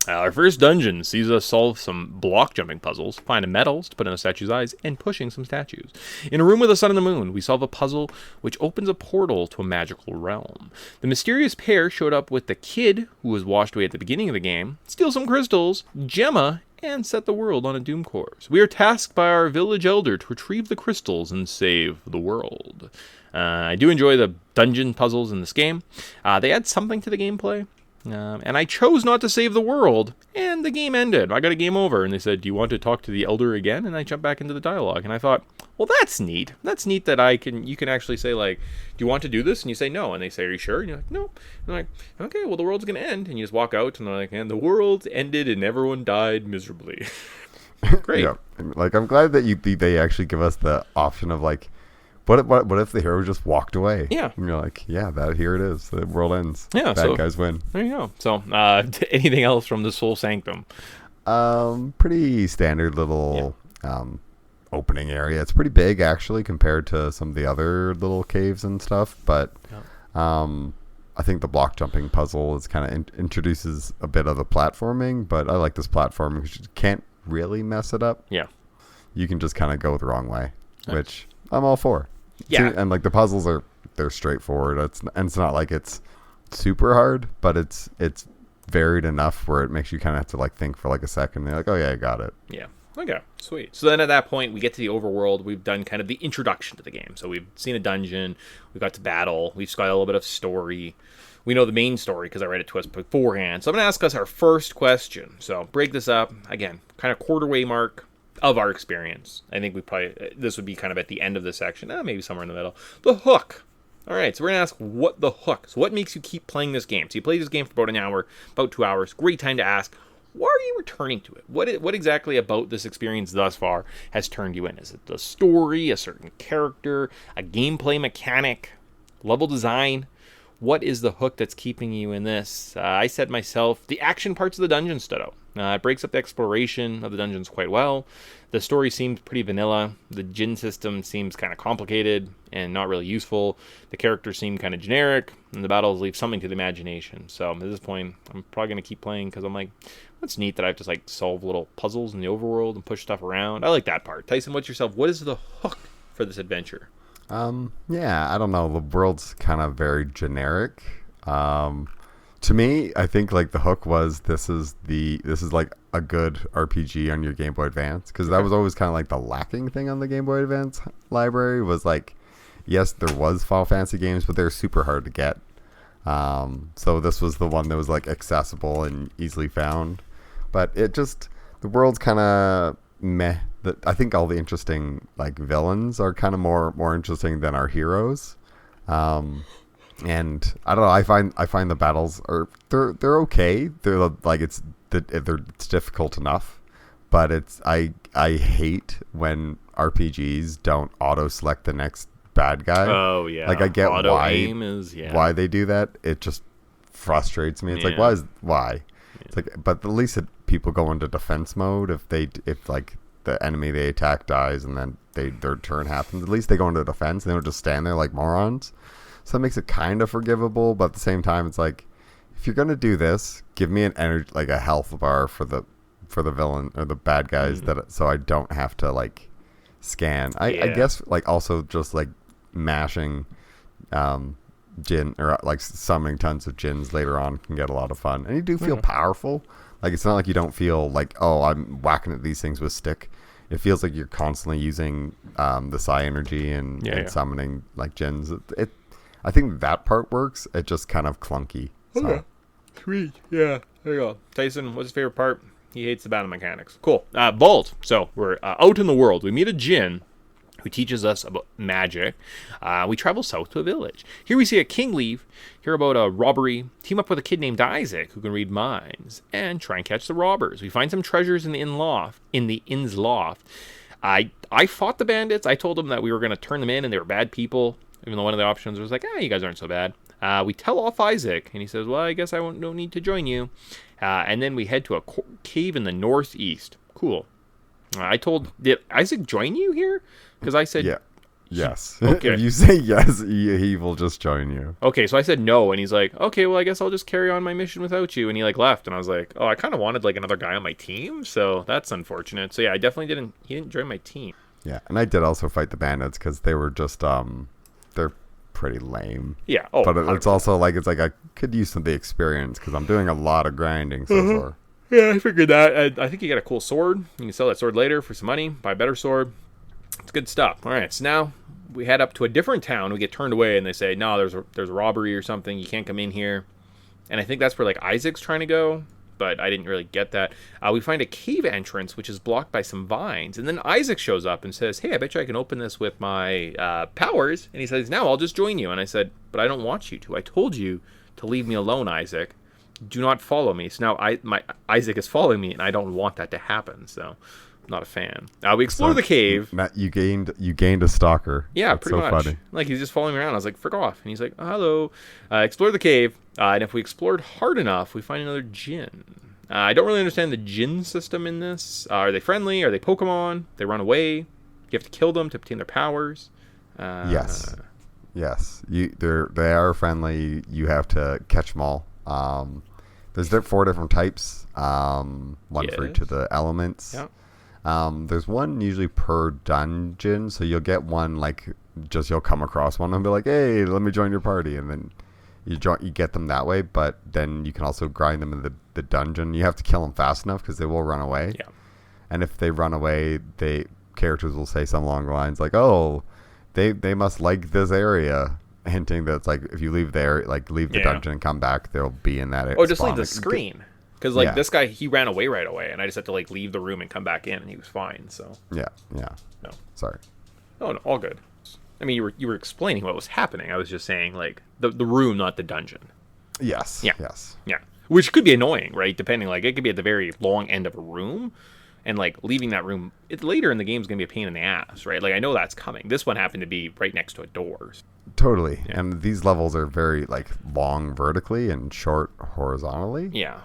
Our first dungeon sees us solve some block jumping puzzles, finding medals to put in a statue's eyes, and pushing some statues. In a room with the sun and the moon, we solve a puzzle which opens a portal to a magical realm. The mysterious pair showed up with the kid, who was washed away at the beginning of the game, steal some crystals, Gemma, and set the world on a doom course. We are tasked by our village elder to retrieve the crystals and save the world. I do enjoy the dungeon puzzles in this game. They add something to the gameplay. And I chose not to save the world, and the game ended. I got a game over, and they said, do you want to talk to the elder again? And I jumped back into the dialogue, and I thought, well, that's neat. That's neat that you can actually say, like, do you want to do this? And you say no, and they say, are you sure? And you're like, no. And I'm like, okay, well, the world's going to end. And you just walk out, and they're like, and the world ended, and everyone died miserably. Great. Yeah. Like, I'm glad that they actually give us the option of, like, what if the hero just walked away? Yeah. And you're like, yeah, here it is. The world ends. Yeah. Bad guys win. There you go. So, anything else from the Soul Sanctum? Pretty standard little opening area. It's pretty big, actually, compared to some of the other little caves and stuff. But I think the block jumping puzzle is kind of introduces a bit of the platforming. But I like this platforming because you can't really mess it up. Yeah. You can just kind of go the wrong way. which I'm all for. Yeah. And like the puzzles they're straightforward. It's not like it's super hard, but it's varied enough where it makes you kind of have to like think for like a second. And you're like, oh yeah, I got it. Yeah. Okay, sweet. So then at that point, we get to the overworld. We've done kind of the introduction to the game. So we've seen a dungeon. We got to battle. We've got a little bit of story. We know the main story because I read it to us beforehand. So I'm going to ask us our first question. So break this up. Again, kind of quarter-way mark of our experience. I think this would be kind of at the end of the section. Maybe somewhere in the middle. The hook. All right, so we're going to ask what the hook. So what makes you keep playing this game? So you play this game for about an hour, about 2 hours. Great time to ask, why are you returning to it? What exactly about this experience thus far has turned you in? Is it the story, a certain character, a gameplay mechanic, level design? What is the hook that's keeping you in this? I said myself, the action parts of the dungeon stood out. It breaks up the exploration of the dungeons quite well. The story seems pretty vanilla. The djinn system seems kind of complicated and not really useful. The characters seem kind of generic, and the battles leave something to the imagination. So at this point, I'm probably going to keep playing because I'm like, it's neat that I have to like solve little puzzles in the overworld and push stuff around. I like that part. Tyson, what's yourself? What is the hook for this adventure? Yeah, I don't know. The world's kind of very generic. To me, I think like the hook was this is like a good RPG on your Game Boy Advance, because that was always kind of like the lacking thing on the Game Boy Advance library was like, yes, there was Final Fantasy games, but they're super hard to get. So this was the one that was like accessible and easily found, but the world's kind of meh. I think all the interesting like villains are kind of more interesting than our heroes. And I don't know. I find the battles they're okay. They're like it's difficult enough, but I hate when RPGs don't auto select the next bad guy. Oh yeah. Like I get auto aim is why they do that. It just frustrates me. It's like why? Yeah. It's like, but at least people go into defense mode if like the enemy they attack dies and then their turn happens. At least they go into defense. They don't just stand there like morons. So that makes it kind of forgivable, but at the same time, it's like, if you're gonna do this, give me an energy, like a health bar for the villain or the bad guys, so I don't have to like scan. I guess like also just like mashing djinn or like summoning tons of djinns later on can get a lot of fun, and you do feel powerful. Like it's not like you don't feel like, oh, I'm whacking at these things with stick. It feels like you're constantly using the psi energy and summoning like djinns. I think that part works. It's just kind of clunky. So. Okay. Sweet. Yeah. There you go. Tyson, what's his favorite part? He hates the battle mechanics. Cool. Bold. So we're out in the world. We meet a djinn who teaches us about magic. We travel south to a village. Here we see a king leave, hear about a robbery, team up with a kid named Isaac who can read minds, and try and catch the robbers. We find some treasures in the inn's loft. I fought the bandits. I told them that we were going to turn them in and they were bad people. Even though one of the options was like, you guys aren't so bad. We tell off Isaac, and he says, well, I guess I don't need to join you. And then we head to a cave in the northeast. Cool. Did Isaac join you here? Because I said... Yeah. Yes. Okay. If you say yes, he will just join you. Okay, so I said no, and he's like, okay, well, I guess I'll just carry on my mission without you. And he like left, and I was like, I kind of wanted like another guy on my team, so that's unfortunate. So yeah, I definitely he didn't join my team. Yeah, and I did also fight the bandits because they were just... they're pretty lame. Yeah. But it's also like I could use some of the experience because I'm doing a lot of grinding so far. Yeah, I figured that. I think you got a cool sword. You can sell that sword later for some money. Buy a better sword. It's good stuff. All right, so now we head up to a different town. We get turned away, and they say, no, there's a robbery or something. You can't come in here. And I think that's where like Isaac's trying to go, but I didn't really get that. We find a cave entrance, which is blocked by some vines. And then Isaac shows up and says, hey, I bet you I can open this with my powers. And he says, now I'll just join you. And I said, but I don't want you to. I told you to leave me alone, Isaac. Do not follow me. So now Isaac is following me, and I don't want that to happen. So I'm not a fan. We explore the cave. Matt, you gained a stalker. Yeah, That's pretty so much. Funny. Like he's just following me around. I was like, frick off. And he's like, hello. Explore the cave. And if we explored hard enough, we find another djinn. I don't really understand the djinn system in this. Are they friendly? Are they Pokemon? They run away. You have to kill them to obtain their powers. Yes. They are friendly. You have to catch them all. There's 4 different types. One for each of the elements. Yeah. There's one usually per dungeon, so you'll get one like you'll come across one and be like, hey, let me join your party, and then you get them that way. But then you can also grind them in the dungeon. You have to kill them fast enough because they will run away. Yeah. And if they run away, characters will say something along the lines like, oh, they must like this area, hinting that it's like if you leave there, like leave the dungeon and come back, they'll be in that area. Oh, just leave the screen. Because, like, this guy, he ran away right away, and I just had to, like, leave the room and come back in, and he was fine, so. Yeah. No. Sorry. Oh, no, all good. I mean, you were explaining what was happening. I was just saying, like, the room, not the dungeon. Yes. Yeah. Yes. Yeah. Which could be annoying, right? Depending, like, it could be at the very long end of a room, and, like, leaving that room, later in the game is going to be a pain in the ass, right? Like, I know that's coming. This one happened to be right next to a door. Totally. Yeah. And these levels are very, like, long vertically and short horizontally. Yeah.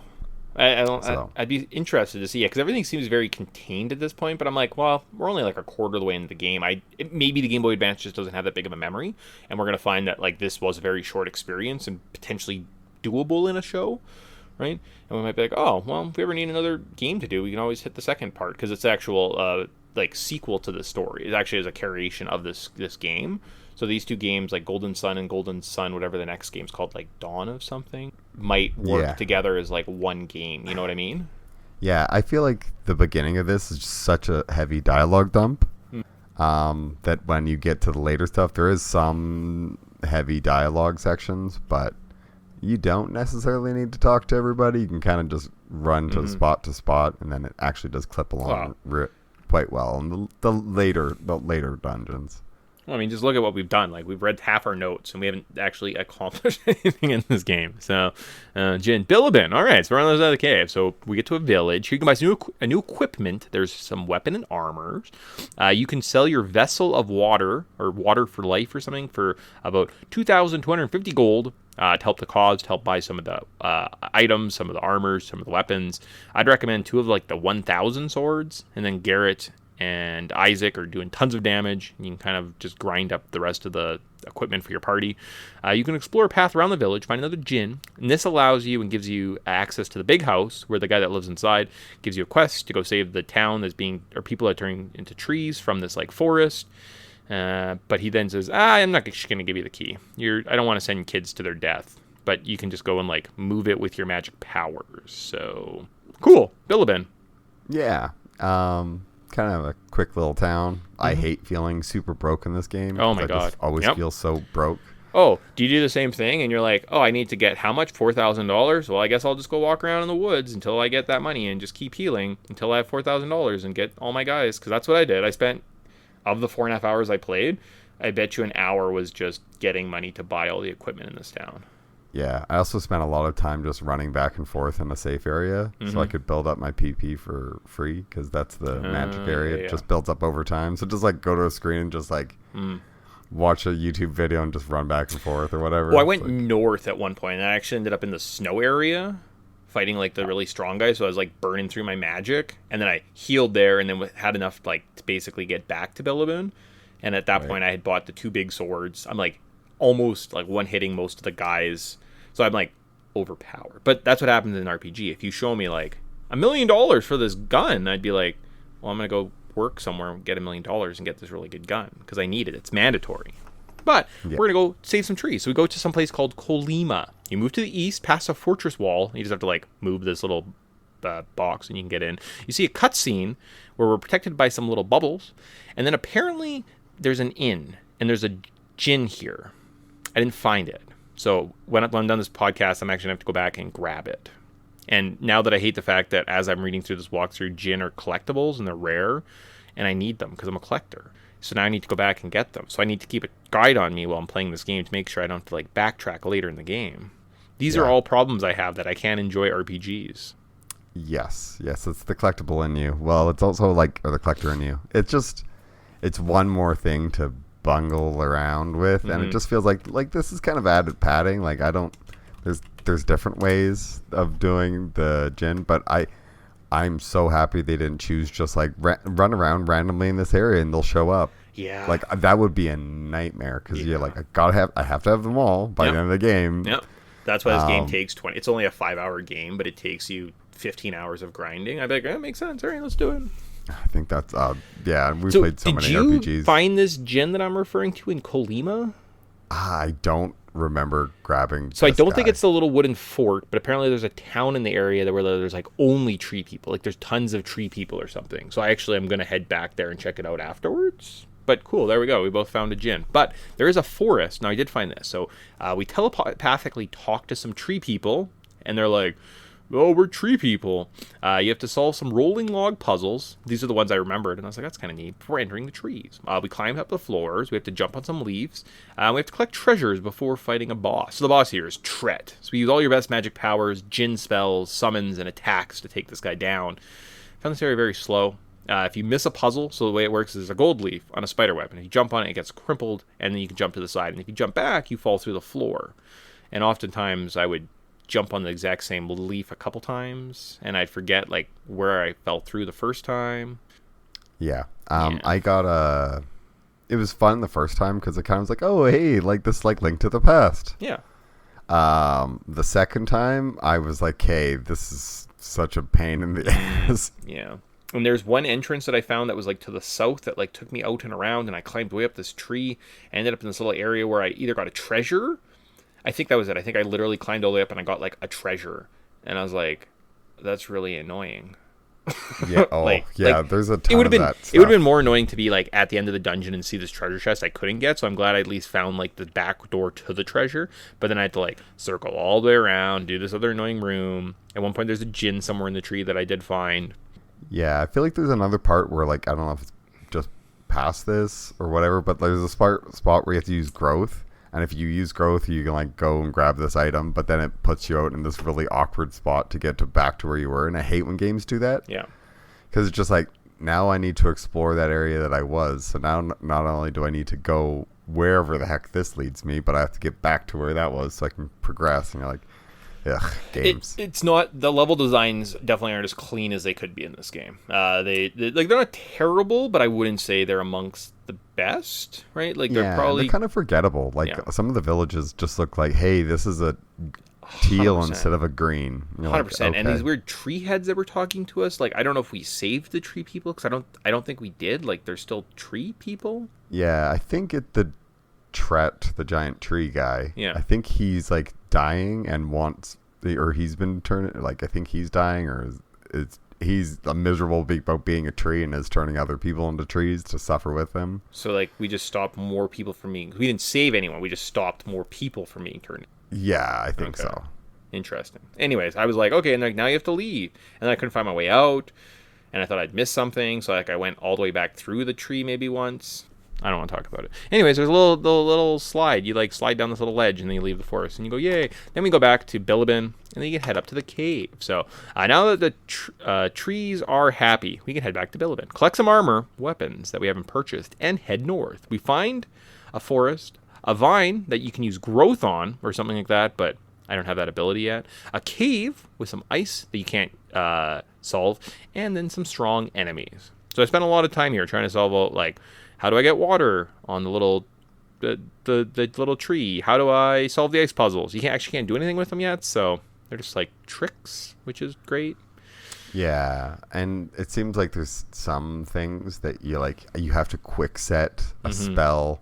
I'd be interested to see it because everything seems very contained at this point. But I'm like, well, we're only like a quarter of the way into the game. Maybe the Game Boy Advance just doesn't have that big of a memory, and we're gonna find that like this was a very short experience and potentially doable in a show, right? And we might be like, oh, well, if we ever need another game to do, we can always hit the second part because it's actual like sequel to the story. It actually is a creation of this game. So these two games, like Golden Sun and Golden Sun, whatever the next game's called, like Dawn of something, might work together as like one game. You know what I mean? Yeah, I feel like the beginning of this is just such a heavy dialogue dump that when you get to the later stuff, there is some heavy dialogue sections, but you don't necessarily need to talk to everybody. You can kind of just run to spot, and then it actually does clip along quite well in the later dungeons. Well, I mean, just look at what we've done. Like, we've read half our notes, and we haven't actually accomplished anything in this game. So, Jin, Bilibin. All right, so we're on the other side of the cave. So, we get to a village. Here you can buy some new equipment. There's some weapon and armors. You can sell your vessel of water, or water for life or something, for about 2,250 gold to help the cause, to help buy some of the items, some of the armors, some of the weapons. I'd recommend 2 of, like, the 1,000 swords, and then Garrett and Isaac are doing tons of damage. You can kind of just grind up the rest of the equipment for your party. You can explore a path around the village, find another Djinn, and this allows you and gives you access to the big house where the guy that lives inside gives you a quest to go save the town or people that turn into trees from this like forest. But he then says, I'm not just going to give you the key. I don't want to send kids to their death, but you can just go and like move it with your magic powers. So cool, Bilibin. Yeah. Kind of a quick little town. I hate feeling super broke in this game. Oh my god. Just always feel so broke. Oh, do you do the same thing? And you're like, oh, I need to get how much? $4,000? Well, I guess I'll just go walk around in the woods until I get that money and just keep healing until I have $4,000 and get all my guys. Because that's what I did. I spent, of the 4.5 hours I played, I bet you an hour was just getting money to buy all the equipment in this town. Yeah, I also spent a lot of time just running back and forth in a safe area so I could build up my PP for free because that's the magic area. It just builds up over time. So just like go to a screen and just like watch a YouTube video and just run back and forth or whatever. Well, I went north at one point and I actually ended up in the snow area fighting like the really strong guys. So I was like burning through my magic and then I healed there and then had enough like to basically get back to Bilibin. And at that point I had bought the 2 big swords. I'm like almost like one hitting most of the guys. So I'm like overpowered. But that's what happens in an RPG. If you show me like $1 million for this gun, I'd be like, well, I'm going to go work somewhere and get $1 million and get this really good gun because I need it. It's mandatory. But we're going to go save some trees. So we go to some place called Kolima. You move to the east past a fortress wall. You just have to like move this little box and you can get in. You see a cutscene where we're protected by some little bubbles. And then apparently there's an inn and there's a Djinn here. I didn't find it. So when I'm done this podcast, I'm actually going to have to go back and grab it. And now that I hate the fact that as I'm reading through this walkthrough, Djinn are collectibles and they're rare, and I need them because I'm a collector. So now I need to go back and get them. So I need to keep a guide on me while I'm playing this game to make sure I don't have to like backtrack later in the game. These are all problems I have that I can't enjoy RPGs. Yes, it's the collectible in you. Well, it's also like the collector in you. It's one more thing to bungle around with, and it just feels like this is kind of added padding. Like there's different ways of doing the Djinn, but I'm so happy they didn't choose just like run around randomly in this area and they'll show up. Yeah, like that would be a nightmare because you're like I have to have them all by the end of the game. Yep, that's why this game takes 20. It's only a 5-hour game, but it takes you 15 hours of grinding. I'd be like, that makes sense. All right, let's do it. I think that's yeah. We So played so many did you RPGs. find this gin that I'm referring to in Colima? I don't remember grabbing. So I this don't think guy. it's the little wooden fort, but apparently there's a town in the area where there's like only tree people. Like there's tons of tree people or something. So I actually am going to head back there and check it out afterwards. But cool, there we go. We both found a gin. But there is a forest. Now I did find this. So we telepathically talked to some tree people, and they're like, "Oh, we're tree people. You have to solve some rolling log puzzles." These are the ones I remembered, and I was like, "That's kind of neat." Before entering the trees, we climbed up the floors. We have to jump on some leaves. We have to collect treasures before fighting a boss. So the boss here is Tret. So we use all your best magic powers, gin spells, summons, and attacks to take this guy down. Found this area very slow. If you miss a puzzle, so the way it works is a gold leaf on a spider web, and if you jump on it, it gets crumpled, and then you can jump to the side. And if you jump back, you fall through the floor. And oftentimes, I would jump on the exact same leaf a couple times, and I'd forget like where I fell through the first time. Yeah. I got it was fun the first time because it kind of was like, oh hey, like this like Link to the Past. Yeah. The second time I was like, hey, this is such a pain in the ass. Yeah. And there's one entrance that I found that was like to the south that like took me out and around, and I climbed way up this tree. I ended up in this little area where I either got a treasure. I think that was it. I think I literally climbed all the way up and I got like a treasure, and I was like, "That's really annoying." Yeah. Oh, yeah. There's a ton of that stuff. It would have been more annoying to be like at the end of the dungeon and see this treasure chest I couldn't get. So I'm glad I at least found like the back door to the treasure. But then I had to like circle all the way around, do this other annoying room. At one point, there's a gin somewhere in the tree that I did find. Yeah, I feel like there's another part where like I don't know if it's just past this or whatever, but there's a spot where you have to use growth. And if you use growth, you can like go and grab this item, but then it puts you out in this really awkward spot to get back to where you were. And I hate when games do that. Yeah. Because it's just like, now I need to explore that area that I was. So now not only do I need to go wherever the heck this leads me, but I have to get back to where that was so I can progress. And you're like, ugh, games. It's not, the level designs definitely aren't as clean as they could be in this game. They're not terrible, but I wouldn't say they're amongst the best, right? Like they're they're kind of forgettable. Like some of the villages just look like, hey, this is a teal 100%. Instead of a green. 100%. Like, okay. And these weird tree heads that were talking to us, like I don't know if we saved the tree people because I don't think we did. Like they're still tree people. Yeah, I think the Tret, the giant tree guy. Yeah. I think he's like dying and or he's been turning, like I think he's dying, or he's a miserable about being a tree and is turning other people into trees to suffer with him. So like we just stopped more people from being. We didn't save anyone. We just stopped more people from being turned. Yeah, I think so. Interesting. Anyways, I was like, okay, and like now you have to leave, and then I couldn't find my way out, and I thought I'd missed something, so like I went all the way back through the tree maybe once. I don't want to talk about it. Anyways, there's a little slide. You like slide down this little ledge, and then you leave the forest, and you go, yay. Then we go back to Bilibin, and then you can head up to the cave. So now that the trees are happy, we can head back to Bilibin, collect some armor, weapons that we haven't purchased, and head north. We find a forest, a vine that you can use growth on, or something like that, but I don't have that ability yet. A cave with some ice that you can't solve, and then some strong enemies. So I spent a lot of time here trying to solve out, like, how do I get water on the little tree? How do I solve the ice puzzles? You can't do anything with them yet, so they're just like tricks, which is great. Yeah, and it seems like there's some things that you have to quick set a spell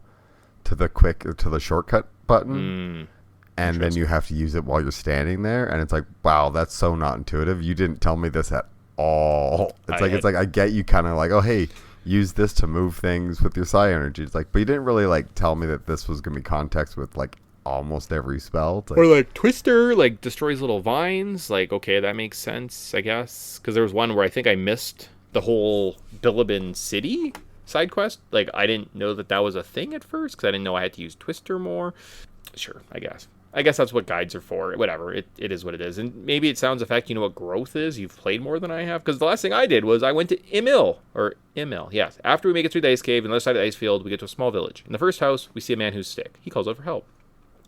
to the shortcut button, and then you have to use it while you're standing there, and it's like, wow, that's so not intuitive. You didn't tell me this at all. It's like I get you kind of like, oh hey, use this to move things with your psi energy. It's like, but you didn't really like tell me that this was gonna be context with like almost every spell. It's like, or like Twister like destroys little vines. Like, okay, that makes sense, I guess, because there was one where I think I missed the whole Bilibin city side quest. Like I didn't know that was a thing at first because I didn't know I had to use Twister more. Sure, I guess that's what guides are for. Whatever, it is what it is. And maybe it sounds effect. You know what growth is? You've played more than I have. Because the last thing I did was I went to Imil. Yes. After we make it through the ice cave, on the other side of the ice field, we get to a small village. In the first house, we see a man who's sick. He calls out for help.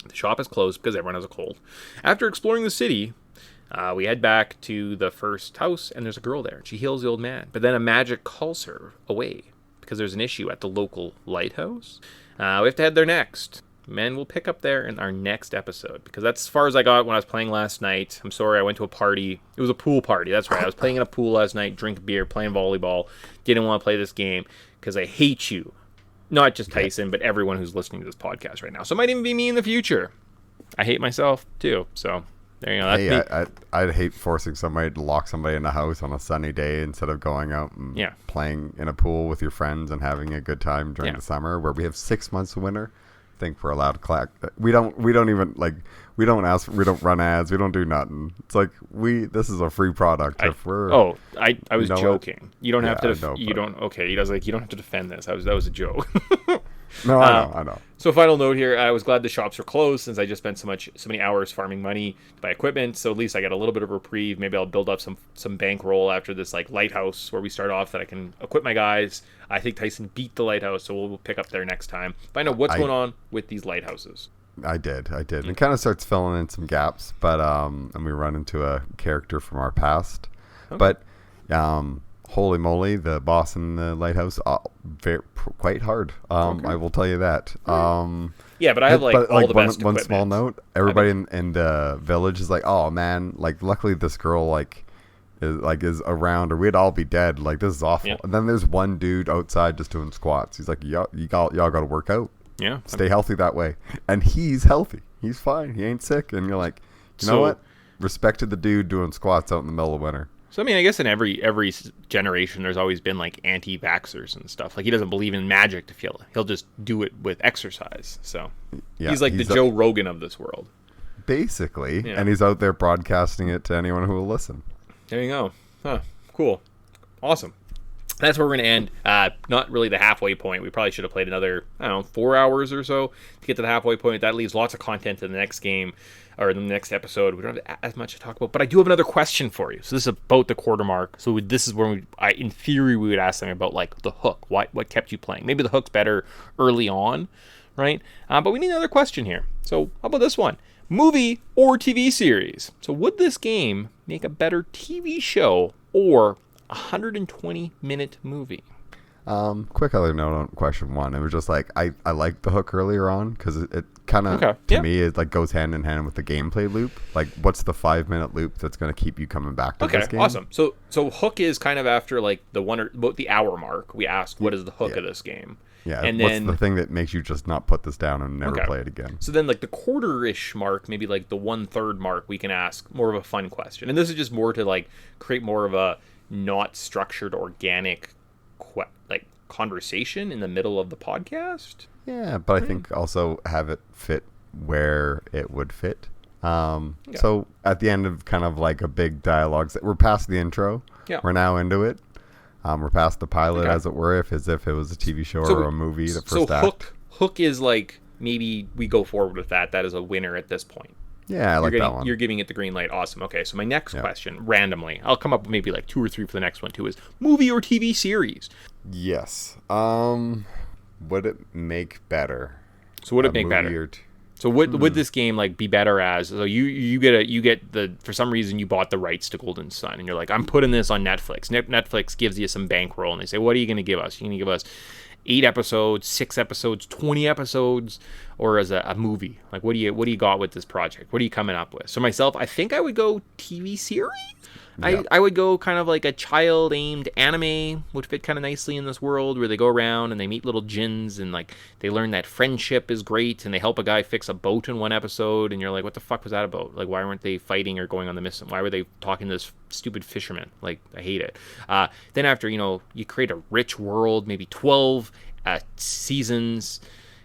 The shop is closed because everyone has a cold. After exploring the city, we head back to the first house, and there's a girl there. She heals the old man. But then a magic calls her away because there's an issue at the local lighthouse. We have to head there next. man, we'll pick up there in our next episode, because that's as far as I got when I was playing last night. I'm sorry, I went to a party. It was a pool party. That's right. I was playing in a pool last night, drinking beer, playing volleyball. Didn't want to play this game because I hate you. Not just Tyson, but everyone who's listening to this podcast right now. So it might even be me in the future. I hate myself too. So there you go. That's I'd hate forcing somebody to lock somebody in the house on a sunny day instead of going out and playing in a pool with your friends and having a good time during the summer, where we have 6 months of winter. I think we're allowed to clack. We don't even like. We don't run ads. We don't do nothing. It's like this is a free product. I was joking. You don't have to. You don't. Okay. He was like, you don't have to defend this. That was a joke. No, I know. So final note here, I was glad the shops were closed, since I just spent so many hours farming money to buy equipment. So at least I got a little bit of reprieve. Maybe I'll build up some bankroll after this like lighthouse where we start off, that I can equip my guys. I think Tyson beat the lighthouse, so we'll pick up there next time. But I know what's going on with these lighthouses. I did. It kind of starts filling in some gaps, but and we run into a character from our past. Okay. But holy moly, the boss in the lighthouse, quite hard. I will tell you that. Yeah, but I have all the best one small note. Everybody in the village is like, oh man, like luckily this girl is around, or we'd all be dead. Like this is awful. Yeah. And then there's one dude outside just doing squats. He's like, y'all got to work out. Yeah. Stay healthy that way. And he's healthy. He's fine. He ain't sick. And you're like, you know what? Respect to the dude doing squats out in the middle of winter. So, I mean, I guess in every generation, there's always been like anti-vaxxers and stuff. Like he doesn't believe in magic to feel it. He'll just do it with exercise. So he's like the Joe Rogan of this world. Basically. Yeah. And he's out there broadcasting it to anyone who will listen. There you go. Huh. Cool. Awesome. That's where we're going to end. Not really the halfway point. We probably should have played another, 4 hours or so to get to the halfway point. That leaves lots of content in the next game, or the next episode. We don't have as much to talk about, but I do have another question for you. So this is about the quarter mark. So this is where in theory, we would ask them about like the hook. What kept you playing? Maybe the hook's better early on, right? But we need another question here. So how about this one? Movie or TV series? So would this game make a better TV show or 120-minute movie? Quick other note on question one. It was just like I liked the hook earlier on because it kind of to me it like goes hand in hand with the gameplay loop. Like, what's the 5-minute loop that's going to keep you coming back to this game? Awesome. So hook is kind of after like about the hour mark. We asked what is the hook of this game. Yeah, and what's the thing that makes you just not put this down and never play it again? So then, like the quarter-ish mark, maybe like the 1/3 mark, we can ask more of a fun question, and this is just more to like create more of a not structured, organic, conversation in the middle of the podcast. Yeah, but I think also have it fit where it would fit. So at the end of kind of like a big dialogue, we're past the intro. Yeah, we're now into it. We're past the pilot, as it were, as if it was a TV show or a movie. The first act. Hook is like maybe we go forward with that. That is a winner at this point. Yeah, I like that one. You're giving it the green light. Awesome. Okay, so my next question, randomly, I'll come up with maybe like 2 or 3 for the next one too, is movie or TV series? Yes. Would it make better? So would it make better? So would this game like be better as so you get the for some reason you bought the rights to Golden Sun and you're like, I'm putting this on Netflix. Netflix gives you some bankroll and they say, what are you going to give us? You're going to give us 8 episodes, 6 episodes, 20 episodes, or as a movie? Like, what do you got with this project? What are you coming up with? So myself, I think I would go TV series. Yeah. I would go kind of like a child-aimed anime, would fit kind of nicely in this world where they go around and they meet little djinns and like they learn that friendship is great and they help a guy fix a boat in one episode and you're like, what the fuck was that about? Like, why weren't they fighting or going on the mission? Why were they talking to this stupid fisherman? Like, I hate it. Then after, you create a rich world, maybe 12 seasons,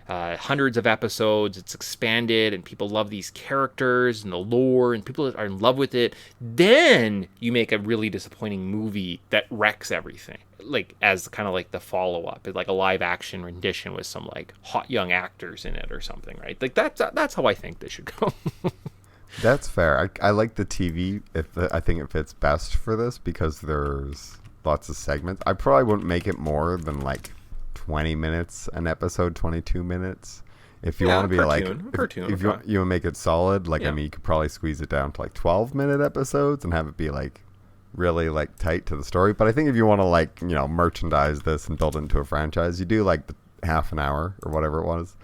hundreds of episodes, it's expanded and people love these characters and the lore and people are in love with it. Then you make a really disappointing movie that wrecks everything, like as kind of like the follow-up, like a live action rendition with some like hot young actors in it or something, right? Like that's how I think this should go. That's fair. I like the TV. I think it fits best for this because there's lots of segments. I probably wouldn't make it more than like 20 minutes an episode, 22 minutes. If you want to be if you make it solid, like I mean, you could probably squeeze it down to like 12-minute episodes and have it be like really like tight to the story. But I think if you want to like merchandise this and build it into a franchise, you do like the half an hour or whatever it was.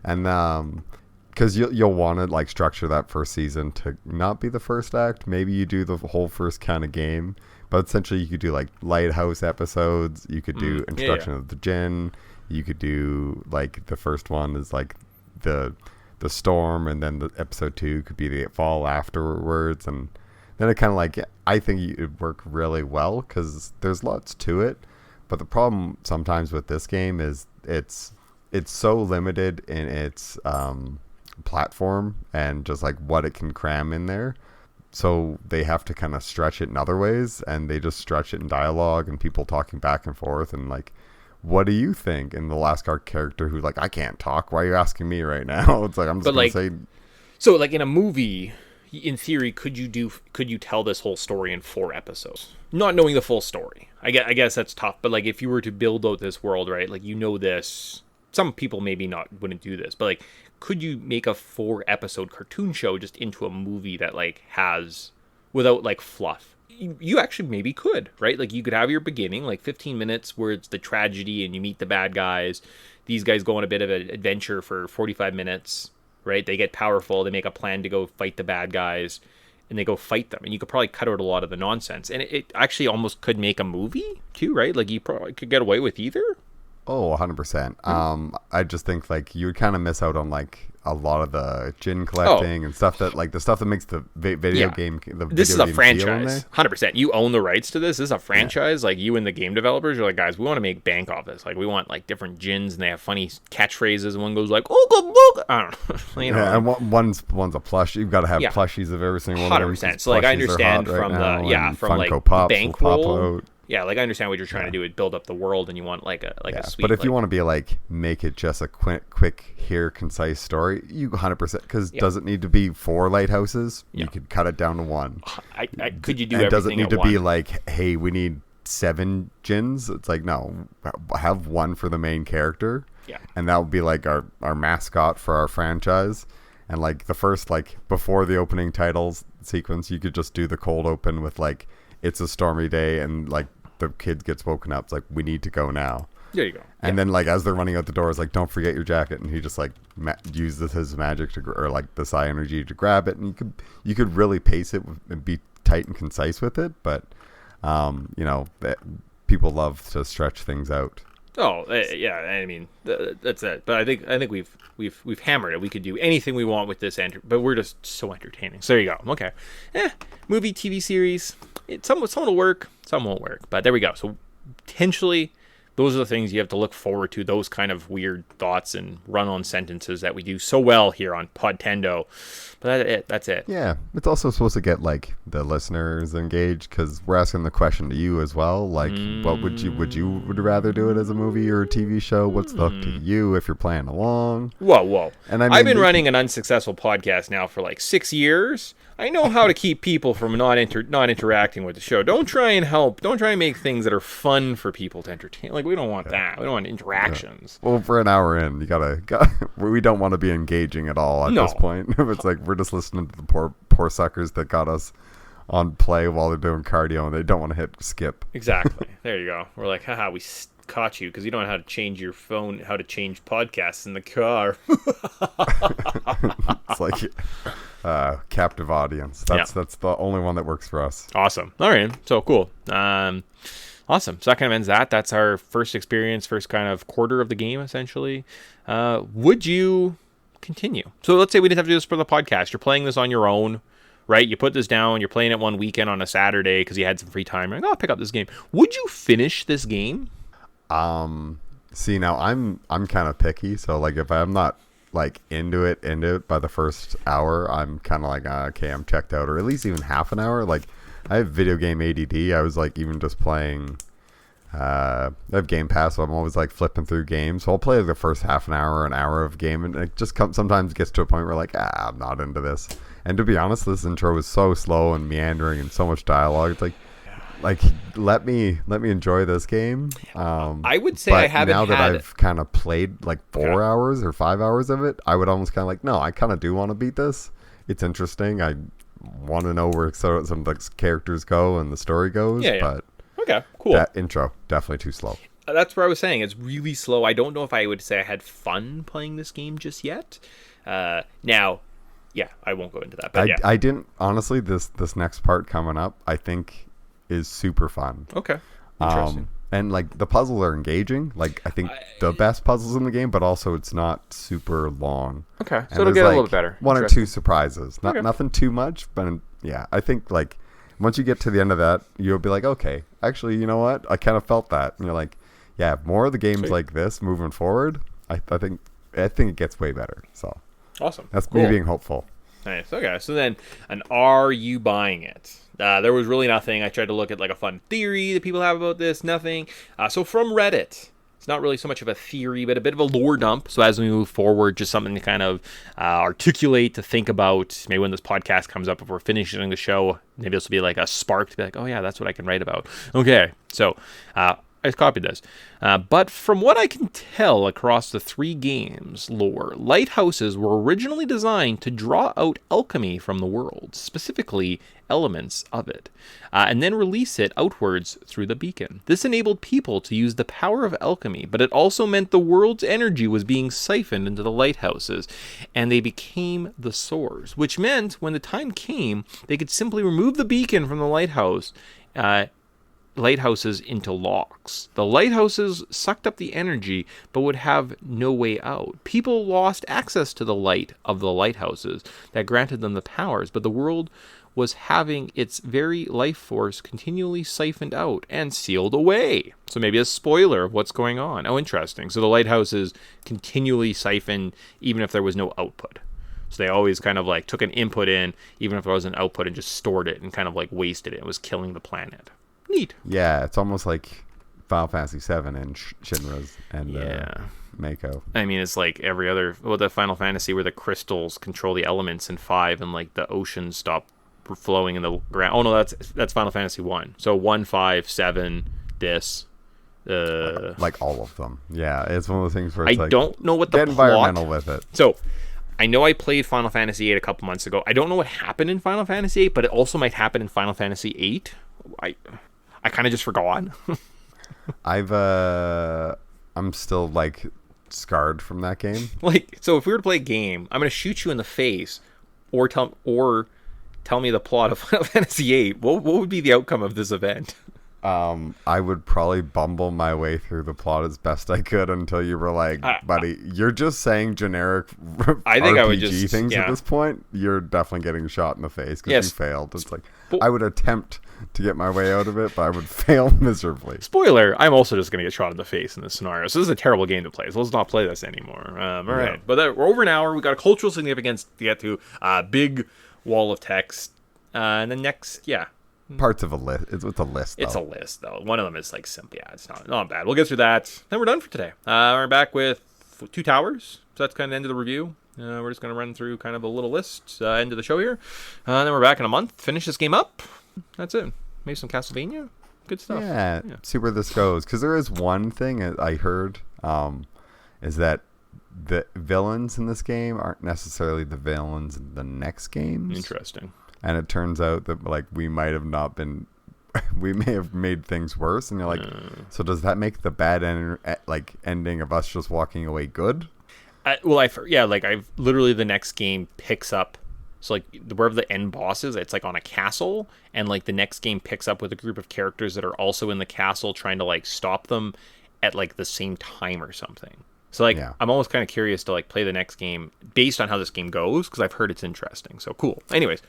And because you'll want to like structure that first season to not be the first act. Maybe you do the whole first kind of game, but essentially you could do like lighthouse episodes. You could do introduction of the Jinn. You could do like the first one is like the storm, and then the episode 2 could be the fall afterwards, and then it kind of like, I think it would work really well because there's lots to it. But the problem sometimes with this game is it's so limited in its platform and just like what it can cram in there. So they have to kind of stretch it in other ways, and they just stretch it in dialogue and people talking back and forth and like, what do you think? And the last character who's like, I can't talk. Why are you asking me right now? It's like, I'm just going to say. So like in a movie, in theory, could you tell this whole story in 4 episodes? Not knowing the full story. I guess that's tough. But like if you were to build out this world, right? Like, this. Some people maybe wouldn't do this. But like, could you make a 4-episode cartoon show just into a movie that like has, without like fluff? You actually maybe could, right? Like you could have your beginning, like 15 minutes where it's the tragedy and you meet the bad guys. These guys go on a bit of an adventure for 45 minutes, right? They get powerful. They make a plan to go fight the bad guys, and they go fight them. And you could probably cut out a lot of the nonsense. And it actually almost could make a movie too, right? Like you probably could get away with either. Oh, 100%. I just think like you would kind of miss out on like a lot of the Jinn collecting and stuff that like the stuff that makes the video game. This is a franchise, 100%. You own the rights to this. This is a franchise. Like you and the game developers are like, guys, we want to make bank off this. Like we want like different Jinns, and they have funny catchphrases. One goes like, "Oh, I don't know." And one's a plush. You've got to have plushies of every single one. 100%. So like I understand from from like bankroll. Yeah, like I understand what you're trying to do is build up the world, and you want like a sweet. But if you want to be like make it just a quick here concise story, you 100% because does it need to be 4 lighthouses? You could cut it down to 1. Could you do and everything? Does it need at to one? be like, hey, we need 7 Jinns? It's like, no, have 1 for the main character. Yeah, and that would be like our mascot for our franchise. And like the first, like before the opening titles sequence, you could just do the cold open with like, it's a stormy day, and like the kid gets woken up. It's like, we need to go now. There you go. And then like as they're running out the door, it's like, don't forget your jacket. And he just like uses his magic or like the psi energy to grab it. And you could really pace it and be tight and concise with it. But people love to stretch things out. Oh yeah, I mean that's it. But I think we've hammered it. We could do anything we want with this, but we're just so entertaining. So there you go. Okay, movie, TV series. Some will work, some won't work. But there we go. So potentially, those are the things you have to look forward to. Those kind of weird thoughts and run-on sentences that we do so well here on Podtendo. But that's it. Yeah, it's also supposed to get like the listeners engaged because we're asking the question to you as well. Like, what would you rather do it as a movie or a TV show? What's the hook to you if you're playing along? Whoa! And I've been running an unsuccessful podcast now for like 6 years. I know how to keep people from not interacting with the show. Don't try and help. Don't try and make things that are fun for people to entertain. Like we don't want that. We don't want interactions. Yeah. Well, for an hour in, you gotta we don't want to be engaging at all at this point. It's like we're just listening to the poor suckers that got us on play while they're doing cardio, and they don't want to hit skip. Exactly. There you go. We're like, haha, we caught you because you don't know how to change your phone, how to change podcasts in the car. It's like captive audience. That's the only one that works for us. Awesome. All right. So cool. Awesome. So that kind of ends that. That's our first experience, first kind of quarter of the game, essentially. Would you continue? So let's say we didn't have to do this for the podcast. You're playing this on your own, right? You put this down. You're playing it one weekend on a Saturday because you had some free time. You're like, I'll pick up this game. Would you finish this game? See, now I'm kind of picky. So like if I'm not like into it by the first hour, I'm kind of like, okay, I'm checked out, or at least even half an hour. Like I have video game ADD. I was like even just playing. I have Game Pass, so I'm always like flipping through games. So I'll play like the first half an hour of game, and it just sometimes gets to a point where like, I'm not into this. And to be honest, this intro was so slow and meandering and so much dialogue. It's like let me enjoy this game. I would say I haven't now that I've kind of played like 4 hours or 5 hours of it, I would almost kind of like, no, I kind of do want to beat this. It's interesting. I want to know where some of the characters go and the story goes. But okay, cool. That intro definitely too slow. that's where I was saying it's really slow. I don't know if I would say I had fun playing this game just yet. Now, yeah, I won't go into that. But I didn't honestly. This next part coming up, I think, is super fun. Okay, interesting. And like the puzzles are engaging. Like I think the best puzzles in the game, but also it's not super long. Okay, so it'll get a little bit better. One or two surprises. Nothing too much, but yeah, I think like once you get to the end of that, you'll be like, okay, actually, you know what? I kind of felt that. And you're like, yeah, more of the games like this moving forward. I think it gets way better. So awesome. That's cool. me being hopeful. Nice. Okay, so then, are you buying it? There was really nothing. I tried to look at like a fun theory that people have about this. Nothing. So from Reddit, it's not really so much of a theory, but a bit of a lore dump. So as we move forward, just something to kind of articulate, to think about. Maybe when this podcast comes up, if we're finishing the show, maybe this will be like a spark to be like, oh yeah, that's what I can write about. Okay, so I copied this. But from what I can tell across the 3 games lore, lighthouses were originally designed to draw out alchemy from the world, specifically elements of it, and then release it outwards through the beacon. This enabled people to use the power of alchemy, but it also meant the world's energy was being siphoned into the lighthouses, and they became the source, which meant when the time came, they could simply remove the beacon from the lighthouses into locks. The lighthouses sucked up the energy but would have no way out. People lost access to the light of the lighthouses that granted them the powers, but the world was having its very life force continually siphoned out and sealed away. So maybe a spoiler of what's going on. Oh, interesting. So the lighthouses continually siphoned even if there was no output. So they always kind of like took an input in even if there was an output and just stored it and kind of like wasted it. It was killing the planet. Neat. Yeah, it's almost like Final Fantasy VII and Shinra's and Mako. I mean, it's like every other the Final Fantasy where the crystals control the elements in 5 and like the oceans stop flowing in the ground. Oh no, that's Final Fantasy 1. So 1, 5, 7, this. Like all of them. Yeah, it's one of those things where it's I don't know what the get environmental with it. So I know I played Final Fantasy 8 a couple months ago. I don't know what happened in Final Fantasy 8, but it also might happen in Final Fantasy 8. I kind of just forgot. I'm still like scarred from that game. Like, so if we were to play a game, I'm going to shoot you in the face or tell me the plot of Final Fantasy VIII. What would be the outcome of this event? I would probably bumble my way through the plot as best I could until you were like, buddy, you're just saying generic I think RPG I would just, things at this point. You're definitely getting shot in the face because you failed. It's like, I would attempt to get my way out of it, but I would fail miserably. Spoiler, I'm also just going to get shot in the face in this scenario. So this is a terrible game to play. So let's not play this anymore. All right. But we're over an hour. We've got a cultural significance to get to. Big wall of text. And then next, parts of a list. It's a list, though. It's a list, though. One of them is like simple. Yeah, it's not bad. We'll get through that. Then we're done for today. We're back with 2 towers. So that's kind of the end of the review. We're just going to run through kind of a little list, end of the show here. And then we're back in a month. Finish this game up. That's it. Maybe some Castlevania. Good stuff. Yeah. See where this goes. Because there is one thing I heard is that the villains in this game aren't necessarily the villains in the next games. Interesting. And it turns out that like we may have made things worse. And you're like, so does that make the bad ending of us just walking away good? I've literally the next game picks up. So like wherever the end boss is, it's like on a castle, and like the next game picks up with a group of characters that are also in the castle trying to like stop them at like the same time or something. So like I'm almost kind of curious to like play the next game based on how this game goes because I've heard it's interesting. So cool. Anyways.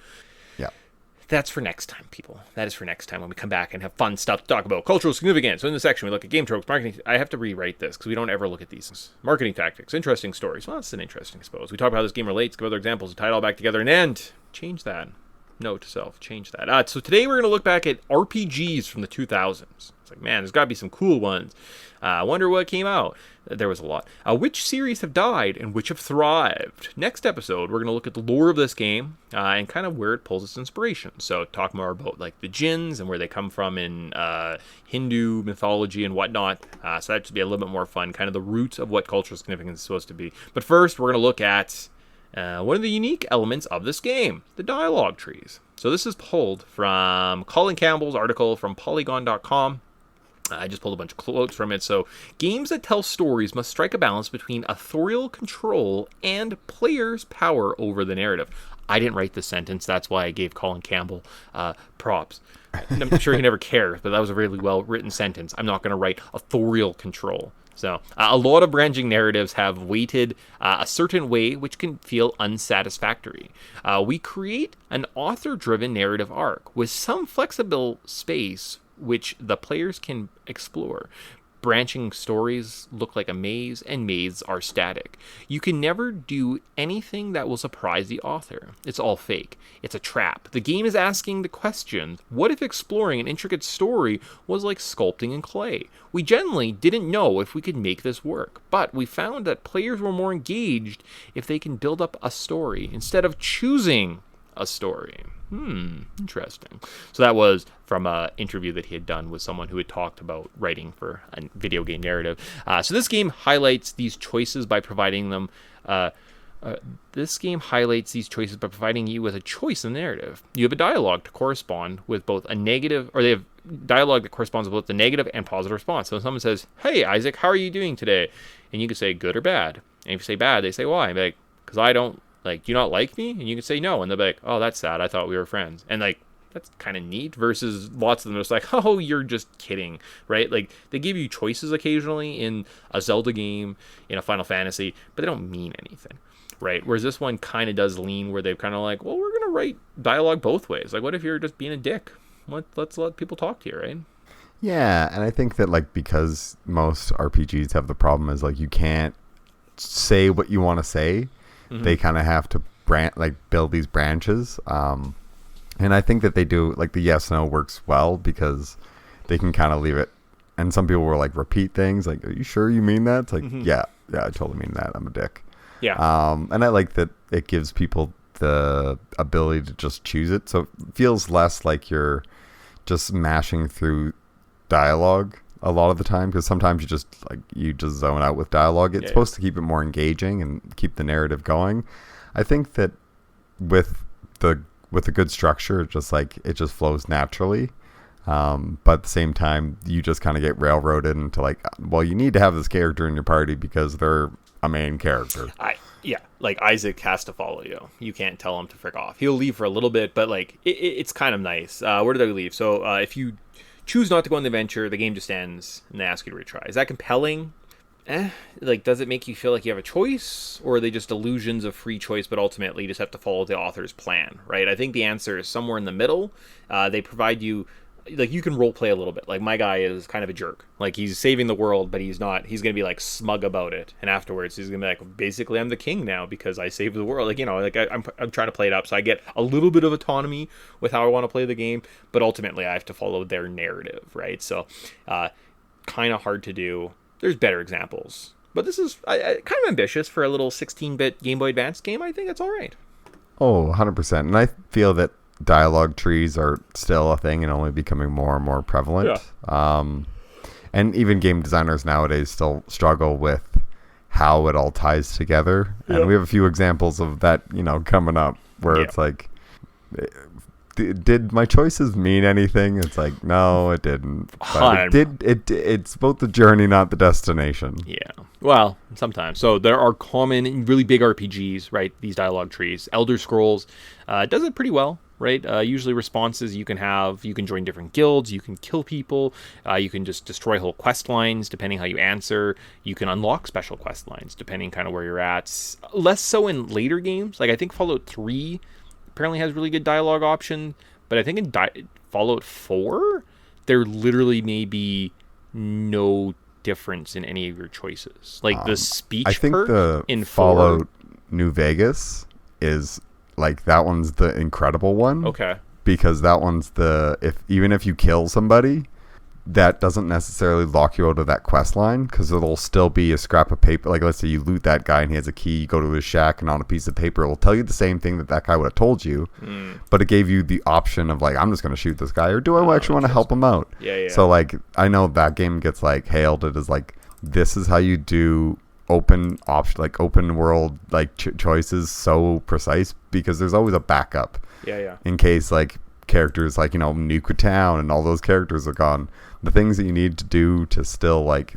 That's for next time, people. That is for next time when we come back and have fun stuff to talk about. Cultural significance. So in this section, we look at game tropes, marketing. I have to rewrite this because we don't ever look at these. Marketing tactics, interesting stories. Well, that's an interesting, I suppose. We talk about how this game relates, give other examples, tie it all back together, and end. Change that. Note to self. Change that. So today we're going to look back at RPGs from the 2000s. It's like, man, there's got to be some cool ones. I wonder what came out. There was a lot. Which series have died and which have thrived? Next episode, we're going to look at the lore of this game and kind of where it pulls its inspiration. So talk more about like the jinns and where they come from in Hindu mythology and whatnot. So that should be a little bit more fun, kind of the roots of what cultural significance is supposed to be. But first, we're going to look at one of the unique elements of this game, the dialogue trees. So this is pulled from Colin Campbell's article from Polygon.com. I just pulled a bunch of quotes from it. So, games that tell stories must strike a balance between authorial control and players' power over the narrative. I didn't write this sentence. That's why I gave Colin Campbell props. I'm sure he never cares, but that was a really well-written sentence. I'm not going to write authorial control. So, a lot of branching narratives have weighted a certain way, which can feel unsatisfactory. We create an author-driven narrative arc with some flexible space which the players can explore. Branching stories look like a maze, and mazes are static. You can never do anything that will surprise the author. It's all fake. It's a trap. The game is asking the question, what if exploring an intricate story was like sculpting in clay? We generally didn't know if we could make this work, but we found that players were more engaged if they can build up a story instead of choosing a story. Interesting. So that was from an interview that he had done with someone who had talked about writing for a video game narrative. So this game highlights these choices by providing them. This game highlights these choices by providing you with a choice in the narrative. You have a dialogue to correspond with both a negative, or they have dialogue that corresponds with both the negative and positive response. So when someone says, "Hey Isaac, how are you doing today?" and you can say good or bad. And if you say bad, they say why. And be like, because I don't. Like, do you not like me? And you can say no. And they'll be like, oh, that's sad. I thought we were friends. And, like, that's kind of neat versus lots of them are just like, oh, you're just kidding, right? Like, they give you choices occasionally in a Zelda game, in a Final Fantasy, but they don't mean anything, right? Whereas this one kind of does lean where they're kind of like, well, we're going to write dialogue both ways. Like, what if you're just being a dick? Let's let people talk to you, right? Yeah, and I think that, like, because most RPGs have the problem is, like, you can't say what you want to say. They kind of have to build these branches. And I think that they do, like, the yes, no works well because they can kind of leave it. And some people will, like, repeat things like, are you sure you mean that? It's like, yeah, I totally mean that. I'm a dick. Yeah. And I like that it gives people the ability to just choose it. So it feels less like you're just mashing through dialogue a lot of the time, because sometimes you just zone out with dialogue. It's supposed to keep it more engaging and keep the narrative going. I think that with a good structure, it just flows naturally. But at the same time, you just kind of get railroaded into like, well, you need to have this character in your party because they're a main character. Like Isaac has to follow you. You can't tell him to frick off. He'll leave for a little bit, but like it's kind of nice. Where did I leave? So if you choose not to go on the adventure, the game just ends and they ask you to retry. Is that compelling? Like, does it make you feel like you have a choice, or are they just illusions of free choice, but ultimately you just have to follow the author's plan, right? I think the answer is somewhere in the middle. They provide you, like, you can role play a little bit. Like, my guy is kind of a jerk. Like, he's saving the world, but he's not. He's going to be, like, smug about it. And afterwards, he's going to be like, basically, I'm the king now because I saved the world. Like, you know, like, I'm trying to play it up. So I get a little bit of autonomy with how I want to play the game. But ultimately, I have to follow their narrative, right? So, kind of hard to do. There's better examples. But this is kind of ambitious for a little 16-bit Game Boy Advance game. I think it's all right. Oh, 100%. And I feel that dialogue trees are still a thing and only becoming more and more prevalent. Yeah. And even game designers nowadays still struggle with how it all ties together. Yep. And we have a few examples of that, you know, coming up where it's like, did my choices mean anything? It's like, no, it didn't. But it's about the journey, not the destination. Yeah. Well, sometimes. So there are common, really big RPGs, right? These dialogue trees. Elder Scrolls does it pretty well, right? Usually responses you can join different guilds, you can kill people, you can just destroy whole quest lines depending how you answer. You can unlock special quest lines depending kind of where you're at. Less so in later games. Like, I think Fallout 3 apparently has really good dialogue option, but I think in Fallout 4 there literally may be no difference in any of your choices. Like the speech I think perk in Fallout New Vegas is like, that one's the incredible one. Okay. Because that one's even if you kill somebody, that doesn't necessarily lock you out of that quest line, because it'll still be a scrap of paper. Like, let's say you loot that guy and he has a key, you go to his shack, and on a piece of paper it will tell you the same thing that guy would have told you, but it gave you the option of like, I'm just going to shoot this guy, or do I actually want to help him out? Yeah. So like, I know that game gets like hailed it as like, this is how you do open world like choices so precise, because there's always a backup. Yeah. In case like characters like, you know, nuke a town and all those characters are gone. the things that you need to do to still like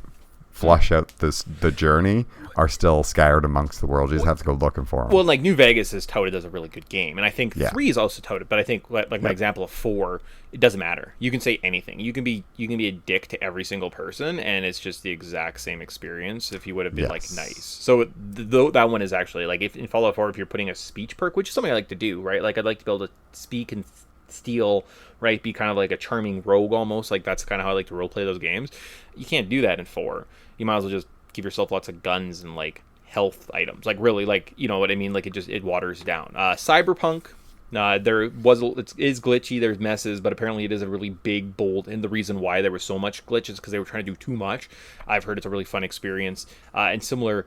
flush out the journey are still scattered amongst the world. You just have to go looking for them. Well, like New Vegas is touted as a really good game, and I think 3 is also touted. But I think like my example of 4, it doesn't matter. You can say anything. You can be a dick to every single person, and it's just the exact same experience if you would have been like nice. So that one is actually like if in Fallout 4, if you're putting a speech perk, which is something I like to do, right? Like I'd like to be able to speak and steal, right? Be kind of like a charming rogue almost. Like that's kind of how I like to roleplay those games. You can't do that in 4. You might as well just give yourself lots of guns and like health items, like really, like, you know what I mean, like it waters down. Cyberpunk, it is glitchy, there's messes, but apparently it is a really big, bold, and the reason why there was so much glitch is because they were trying to do too much. I've heard it's a really fun experience, and similar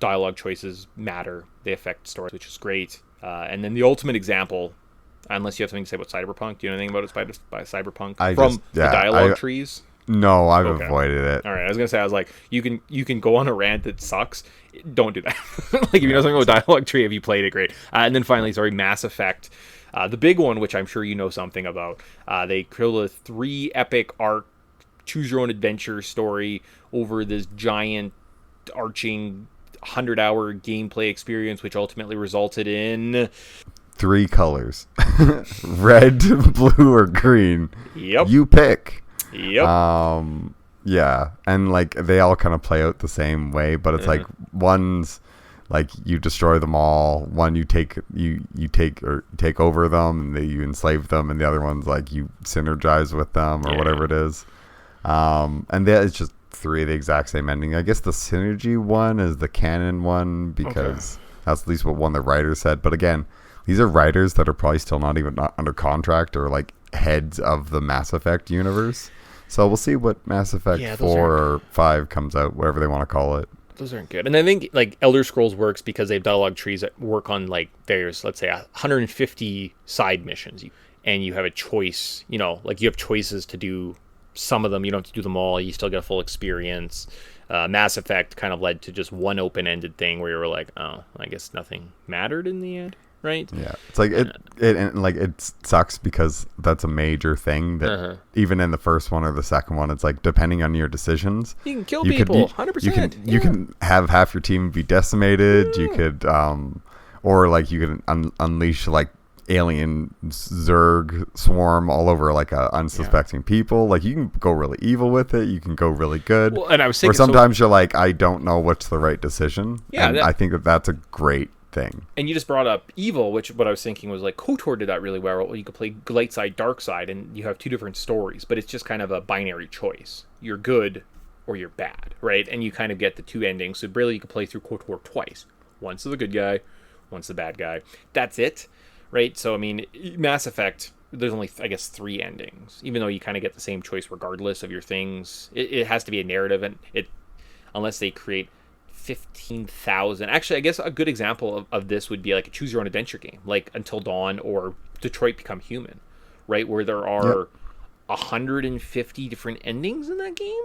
dialogue choices matter, they affect stories, which is great. And then the ultimate example, unless you have something to say about Cyberpunk, do you know anything about it by Cyberpunk the dialogue trees? No, I've avoided it. All right, I was like, you can go on a rant that sucks. Don't do that. Like, if you know something about dialogue tree, have you played it, great. And then finally, Mass Effect. The big one, which I'm sure you know something about. They created a 3 epic arc, choose your own adventure story over this giant, arching 100-hour gameplay experience, which ultimately resulted in 3 colors: red, blue, or green. Yep. You pick. Yep. Yeah, and like they all kind of play out the same way, but it's like one's like you destroy them all, one you take over them, and you enslave them, and the other one's like you synergize with them or whatever it is. And that is just 3 of the exact same ending. I guess the synergy one is the canon one because that's at least what one of the writers said. But again, these are writers that are probably still not under contract or like heads of the Mass Effect universe. So we'll see what Mass Effect 4 or 5 comes out, whatever they want to call it. Those aren't good. And I think like Elder Scrolls works because they have dialogue trees that work on like there's, let's say, 150 side missions. And you have a choice, you know, like you have choices to do some of them. You don't have to do them all. You still get a full experience. Mass Effect kind of led to just one open-ended thing where you were like, oh, I guess nothing mattered in the end. Right. Yeah, it's like it sucks because that's a major thing that even in the first one or the second one, it's like depending on your decisions, you can kill people 100%. You can have half your team be decimated. You could or like you could unleash like alien Zerg swarm all over like unsuspecting people. Like you can go really evil with it. You can go really good. Well, and I was thinking, or sometimes you're like, I don't know what's the right decision. Yeah, and I think that's a great thing. And you just brought up evil, which what I was thinking was like KOTOR did that really well. You could play light side, dark side, and you have 2 different stories, but it's just kind of a binary choice. You're good or you're bad, right? And you kind of get the 2 endings. So really you could play through KOTOR twice. Once the good guy, once the bad guy. That's it, right? So I mean, Mass Effect, there's only I guess 3 endings, even though you kind of get the same choice regardless of your things. It has to be a narrative, and unless they create 15,000. Actually, I guess a good example of this would be like a choose your own adventure game, like Until Dawn or Detroit Become Human, right? Where there are 150 different endings in that game.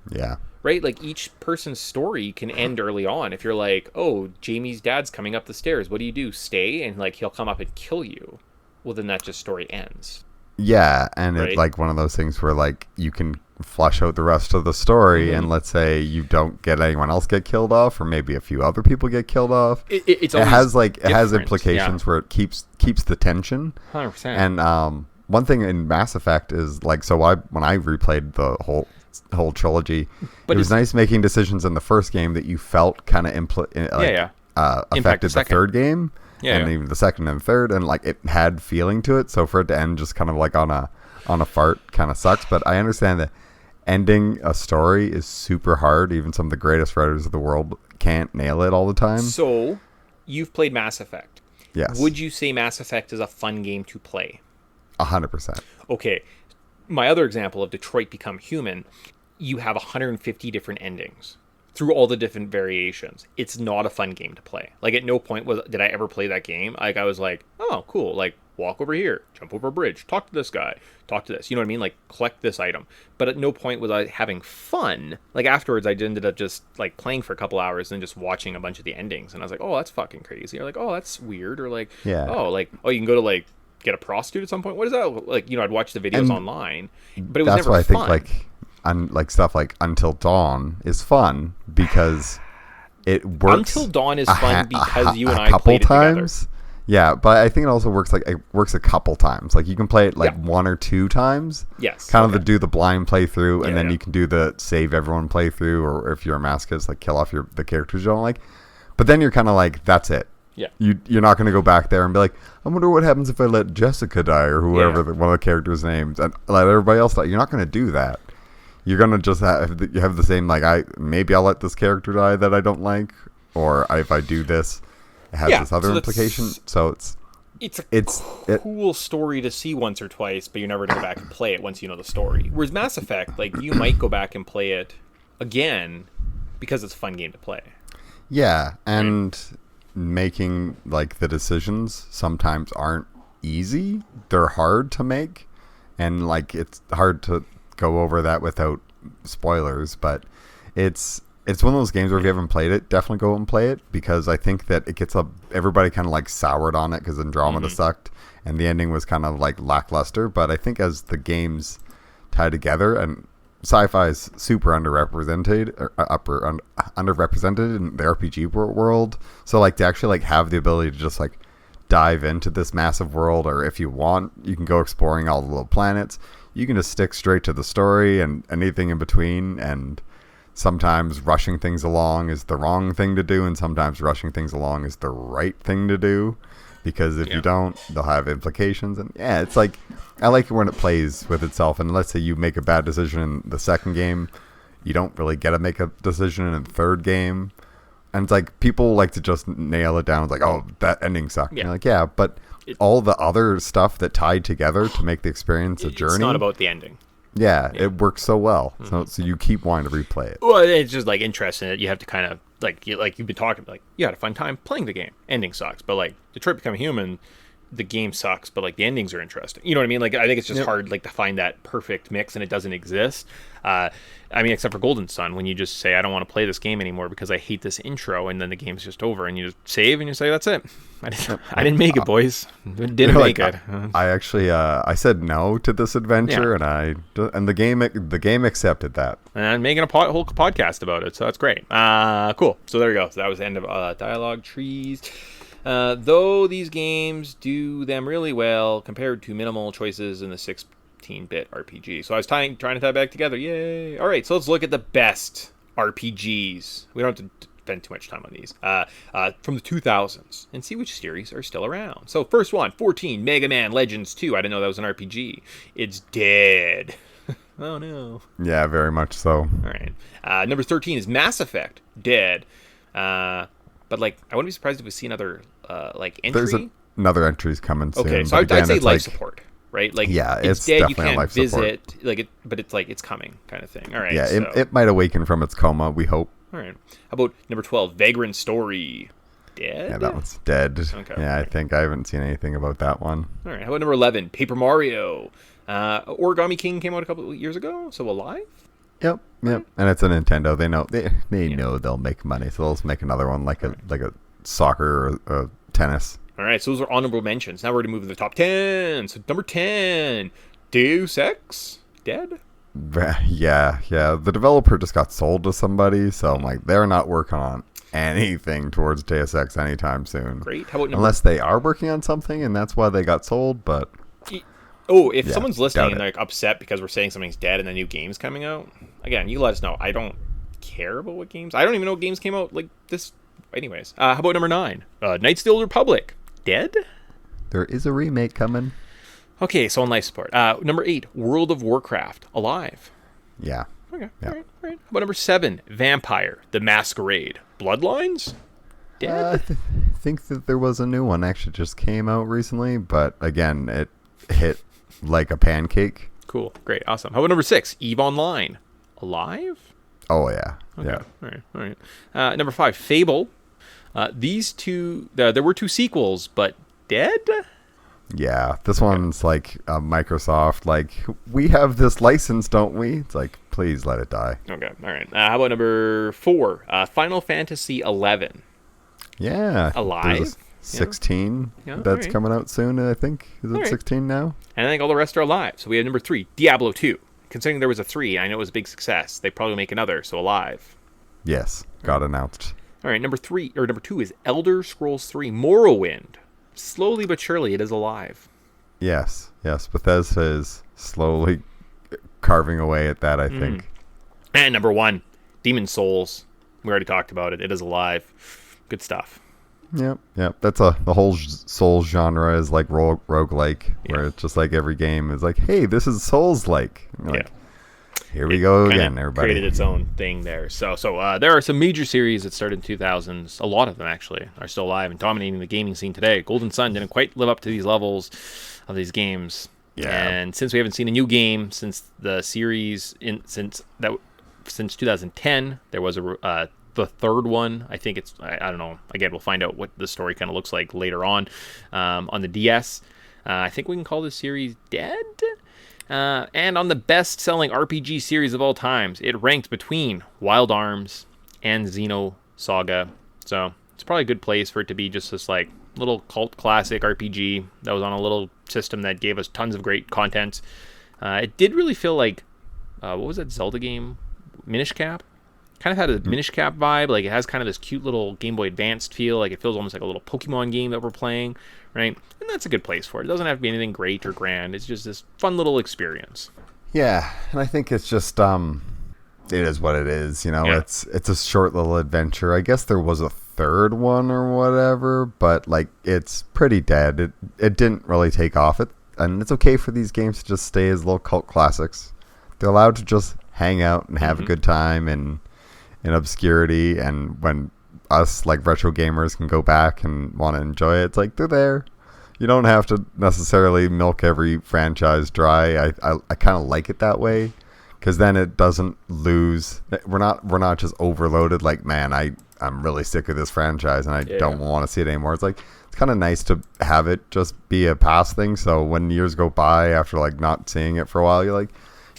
Yeah. Right? Like each person's story can end early on. If you're like, oh, Jamie's dad's coming up the stairs, what do? Stay? And like he'll come up and kill you. Well, then that just story ends. Yeah, and it's like one of those things where like you can flush out the rest of the story, and let's say you don't get anyone else get killed off, or maybe a few other people get killed off. It has implications where it keeps the tension. 100%. And one thing in Mass Effect is like, so when I replayed the whole trilogy, it was nice making decisions in the first game that you felt kind of affected the third game. And even the second and third, and like it had feeling to it. So for it to end just kind of like on a fart kind of sucks. But I understand that ending a story is super hard. Even some of the greatest writers of the world can't nail it all the time. So you've played Mass Effect. Yes. Would you say Mass Effect is a fun game to play? 100%. Okay. My other example of Detroit Become Human, you have 150 different endings through all the different variations. It's not a fun game to play. Like at no point did I ever play that game. Like I was like, oh, cool. Like walk over here, jump over a bridge, talk to this guy, talk to this. You know what I mean? Like collect this item. But at no point was I having fun. Like afterwards, I ended up just like playing for a couple hours and just watching a bunch of the endings. And I was like, oh, that's fucking crazy. Or like, oh, that's weird. Or like, you can go to like get a prostitute at some point? What is that like? I'd watch the videos online, but it was that's never why fun. I think like stuff like Until Dawn is fun because it works. Until Dawn is fun because you and I couple played it times. together. Yeah, but I think it also works a couple times. Like you can play it one or two times. Yes. Kind of do the blind playthrough, and then yeah. you can do the save everyone playthrough, or if you're a masochist, like kill off the characters you don't like. But then you're kind of like, that's it. Yeah. You're not going to go back there and be like, I wonder what happens if I let Jessica die or whoever one of the characters' names and let everybody else die. You're not going to do that. You're going to just have the same, like, maybe I'll let this character die that I don't like, or if I do this, it has this other implication. So it's a cool story to see once or twice, but you're never going to go back and play it once you know the story. Whereas Mass Effect, like, you might go back and play it again because it's a fun game to play. Yeah, and making, like, the decisions sometimes aren't easy. They're hard to make, and, like, it's hard to go over that without spoilers, but it's one of those games where if you haven't played it, definitely go and play it, because I think that it gets everybody kind of like soured on it because Andromeda sucked and the ending was kind of like lackluster. But I think as the games tie together, and sci-fi is super underrepresented in the RPG world, so like to actually like have the ability to just like dive into this massive world, or if you want, you can go exploring all the little planets. You can just stick straight to the story and anything in between, and sometimes rushing things along is the wrong thing to do, and sometimes rushing things along is the right thing to do, because if you don't, they'll have implications. And it's like, I like it when it plays with itself, and let's say you make a bad decision in the second game, you don't really get to make a decision in the third game, and it's like people like to just nail it down. It's like, oh, that ending sucked. You're like, but all the other stuff that tied together to make the experience a journey. It's not about the ending. Yeah, it works so well. So you keep wanting to replay it. Well, it's just like interesting that you have to kind of like you've been talking, like you had a fun time playing the game. Ending sucks, but like Detroit Become Human, the game sucks, but like the endings are interesting. You know what I mean? Like I think it's just hard like to find that perfect mix, and it doesn't exist. I mean, except for Golden Sun, when you just say, I don't want to play this game anymore because I hate this intro, and then the game's just over, and you just save and you say, that's it. I didn't make it, boys. Didn't make it. I actually I said no to this adventure, and the game accepted that. And I'm making a whole podcast about it, so that's great. Cool. So there you go. So that was the end of dialogue trees. Though these games do them really well compared to minimal choices in the 16-bit RPG. So I was trying to tie back together. Yay! All right, so let's look at the best RPGs. We don't have to spend too much time on these. From the 2000s, and see which series are still around. So first one, 14, Mega Man Legends 2. I didn't know that was an RPG. It's dead. Oh no. Yeah, very much so. All right. Number 13 is Mass Effect. Dead. But like, I wouldn't be surprised if we see another like entry. There's another entry's coming soon. Okay, so I'd say life support, right? Like, yeah, it's dead. Definitely You can't life visit, support. like it, but it's like it's coming, kind of thing. All right. Yeah, so. it might awaken from its coma. We hope. All right. How about number 12, Vagrant Story? Dead. Yeah, that one's dead. Okay. Yeah, I think I haven't seen anything about that one. All right. How about number 11, Paper Mario? Origami King came out a couple of years ago, so alive. Yep. And it's a Nintendo. They know know they'll make money, so they'll just make another one like a soccer or tennis. All right, so those are honorable mentions. Now we're going to move to the top 10. So number 10, Deus Ex? Dead? Yeah. The developer just got sold to somebody, so I'm like, they're not working on anything towards Deus Ex anytime soon. Great. How about unless they are working on something, and that's why they got sold, but... if someone's listening and they're like, upset because we're saying something's dead and the new game's coming out, again, you let us know. I don't care about what games... I don't even know what games came out like this... Anyways, how about number 9? Knights of the Old Republic. Dead? There is a remake coming. Okay, so on life support. Number 8, World of Warcraft. Alive. Yeah. Okay, yeah. All right. How about number 7, Vampire, the Masquerade. Bloodlines? Dead? I think that there was a new one actually just came out recently, but again, it hit like a pancake. Cool, great, awesome. How about number 6, EVE Online? Alive? Oh, yeah. Okay. Yeah. All right. Number 5, Fable. These two, there were 2 sequels, but dead? Yeah, this one's like Microsoft, like, we have this license, don't we? It's like, please let it die. Okay, all right. How about number 4, Final Fantasy 11? Yeah. Alive? 16 Yeah, that's right. coming out soon, I think. Is it Right. 16 now? And I think all the rest are alive. So we have number 3, Diablo 2. Considering there was a 3, I know it was a big success. They probably make another, so alive. Yes, got announced. All right, number 2 is Elder Scrolls 3 Morrowind. Slowly but surely, it is alive. Yes. Bethesda is slowly carving away at that, I think. And number 1, Demon Souls. We already talked about it. It is alive. Good stuff. Yep. That's the whole Souls genre is like roguelike, where it's just like every game is like, hey, this is Souls-like. Like, here we go again, everybody. Created its own thing there. So there are some major series that started in 2000s. A lot of them, actually, are still alive and dominating the gaming scene today. Golden Sun didn't quite live up to these levels of these games. Yeah. And since we haven't seen a new game since the series, since 2010, there was the third one. I think it's, I don't know. Again, we'll find out what the story kind of looks like later on the DS. I think we can call this series dead. And on the best-selling RPG series of all times, it ranked between Wild Arms and Xenosaga. So it's probably a good place for it to be just this like little cult classic RPG that was on a little system that gave us tons of great content. It did really feel like, what was that Zelda game? Minish Cap? Kind of had a Minish Cap vibe. Like, it has kind of this cute little Game Boy Advanced feel. Like, it feels almost like a little Pokemon game that we're playing, right? And that's a good place for it. It doesn't have to be anything great or grand. It's just this fun little experience. Yeah, and I think it's just it is what it is, you know. Yeah. It's a short little adventure. I guess there was a third one or whatever, but like it's pretty dead. It didn't really take off. And it's okay for these games to just stay as little cult classics. They're allowed to just hang out and have a good time in obscurity, and when us like retro gamers can go back and want to enjoy it, it's like they're there. You don't have to necessarily milk every franchise dry. I kind of like it that way, because then it doesn't lose. We're not just overloaded. Like, man, I'm really sick of this franchise and I don't want to see it anymore. It's like, it's kind of nice to have it just be a past thing. So when years go by after like not seeing it for a while, you're like,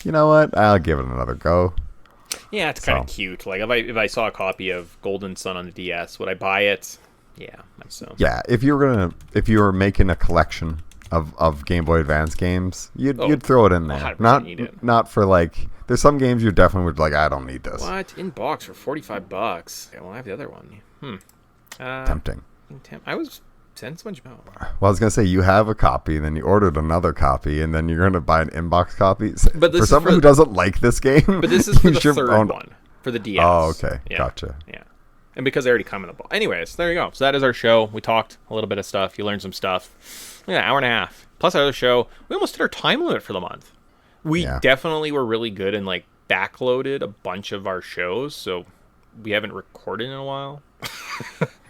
you know what? I'll give it another go. Yeah, it's kind of cute. Like, if I saw a copy of Golden Sun on the DS, would I buy it? Yeah, so. Yeah, if you were making a collection of Game Boy Advance games, you'd throw it in there. Not for like, there's some games you definitely would like, I don't need this. What? In box for $45? Okay, well, I have the other one. Tempting. I was sent so much out. Well, I was gonna say, you have a copy, and then you ordered another copy, and then you're gonna buy an inbox copy. But for someone who doesn't like this game, but this is for the third one for the DS. Oh, okay, yeah. Gotcha. Yeah, and because they already come in the box. Anyways, there you go. So that is our show. We talked a little bit of stuff. You learned some stuff. Yeah, hour and a half plus our other show. We almost hit our time limit for the month. We definitely were really good and like backloaded a bunch of our shows, so we haven't recorded in a while.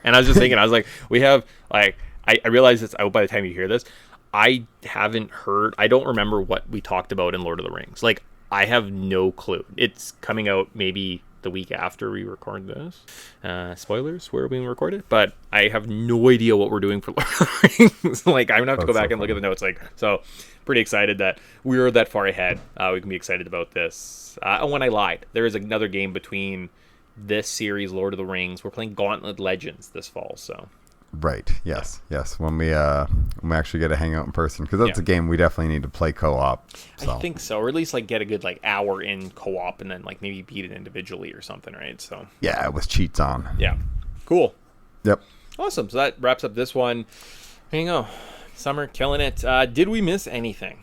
And I was just thinking, I was like, we have like. I realize it's out by the time you hear this. I haven't heard. I don't remember what we talked about in Lord of the Rings. Like, I have no clue. It's coming out maybe the week after we record this. Spoilers, where are we being recorded? But I have no idea what we're doing for Lord of the Rings. Like, I'm going to have to go back and look at the notes. Like, so pretty excited that we're that far ahead. We can be excited about this. And when I lied, there is another game between this series, Lord of the Rings. We're playing Gauntlet Legends this fall, so... Right. Yes. When we actually get to hang out in person, because that's a game we definitely need to play co-op. So. I think so, or at least like get a good like hour in co-op, and then like maybe beat it individually or something, right? So yeah, with cheats on. Yeah. Cool. Yep. Awesome. So that wraps up this one. There you go. Summer killing it. Did we miss anything?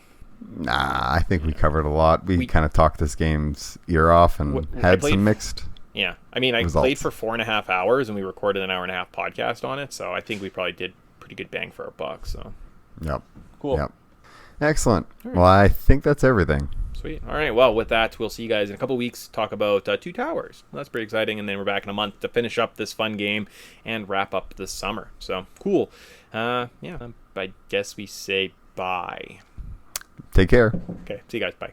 Nah, I think we covered a lot. We kind of talked this game's ear off and had some mixed. Yeah, I mean, I played for 4.5 hours, and we recorded an 1.5-hour podcast on it, so I think we probably did pretty good bang for our buck. So, yep, cool, yep, excellent. Right. Well, I think that's everything. Sweet. All right. Well, with that, we'll see you guys in a couple weeks. Talk about Two Towers. Well, that's pretty exciting, and then we're back in a month to finish up this fun game and wrap up this summer. So cool. I guess we say bye. Take care. Okay. See you guys. Bye.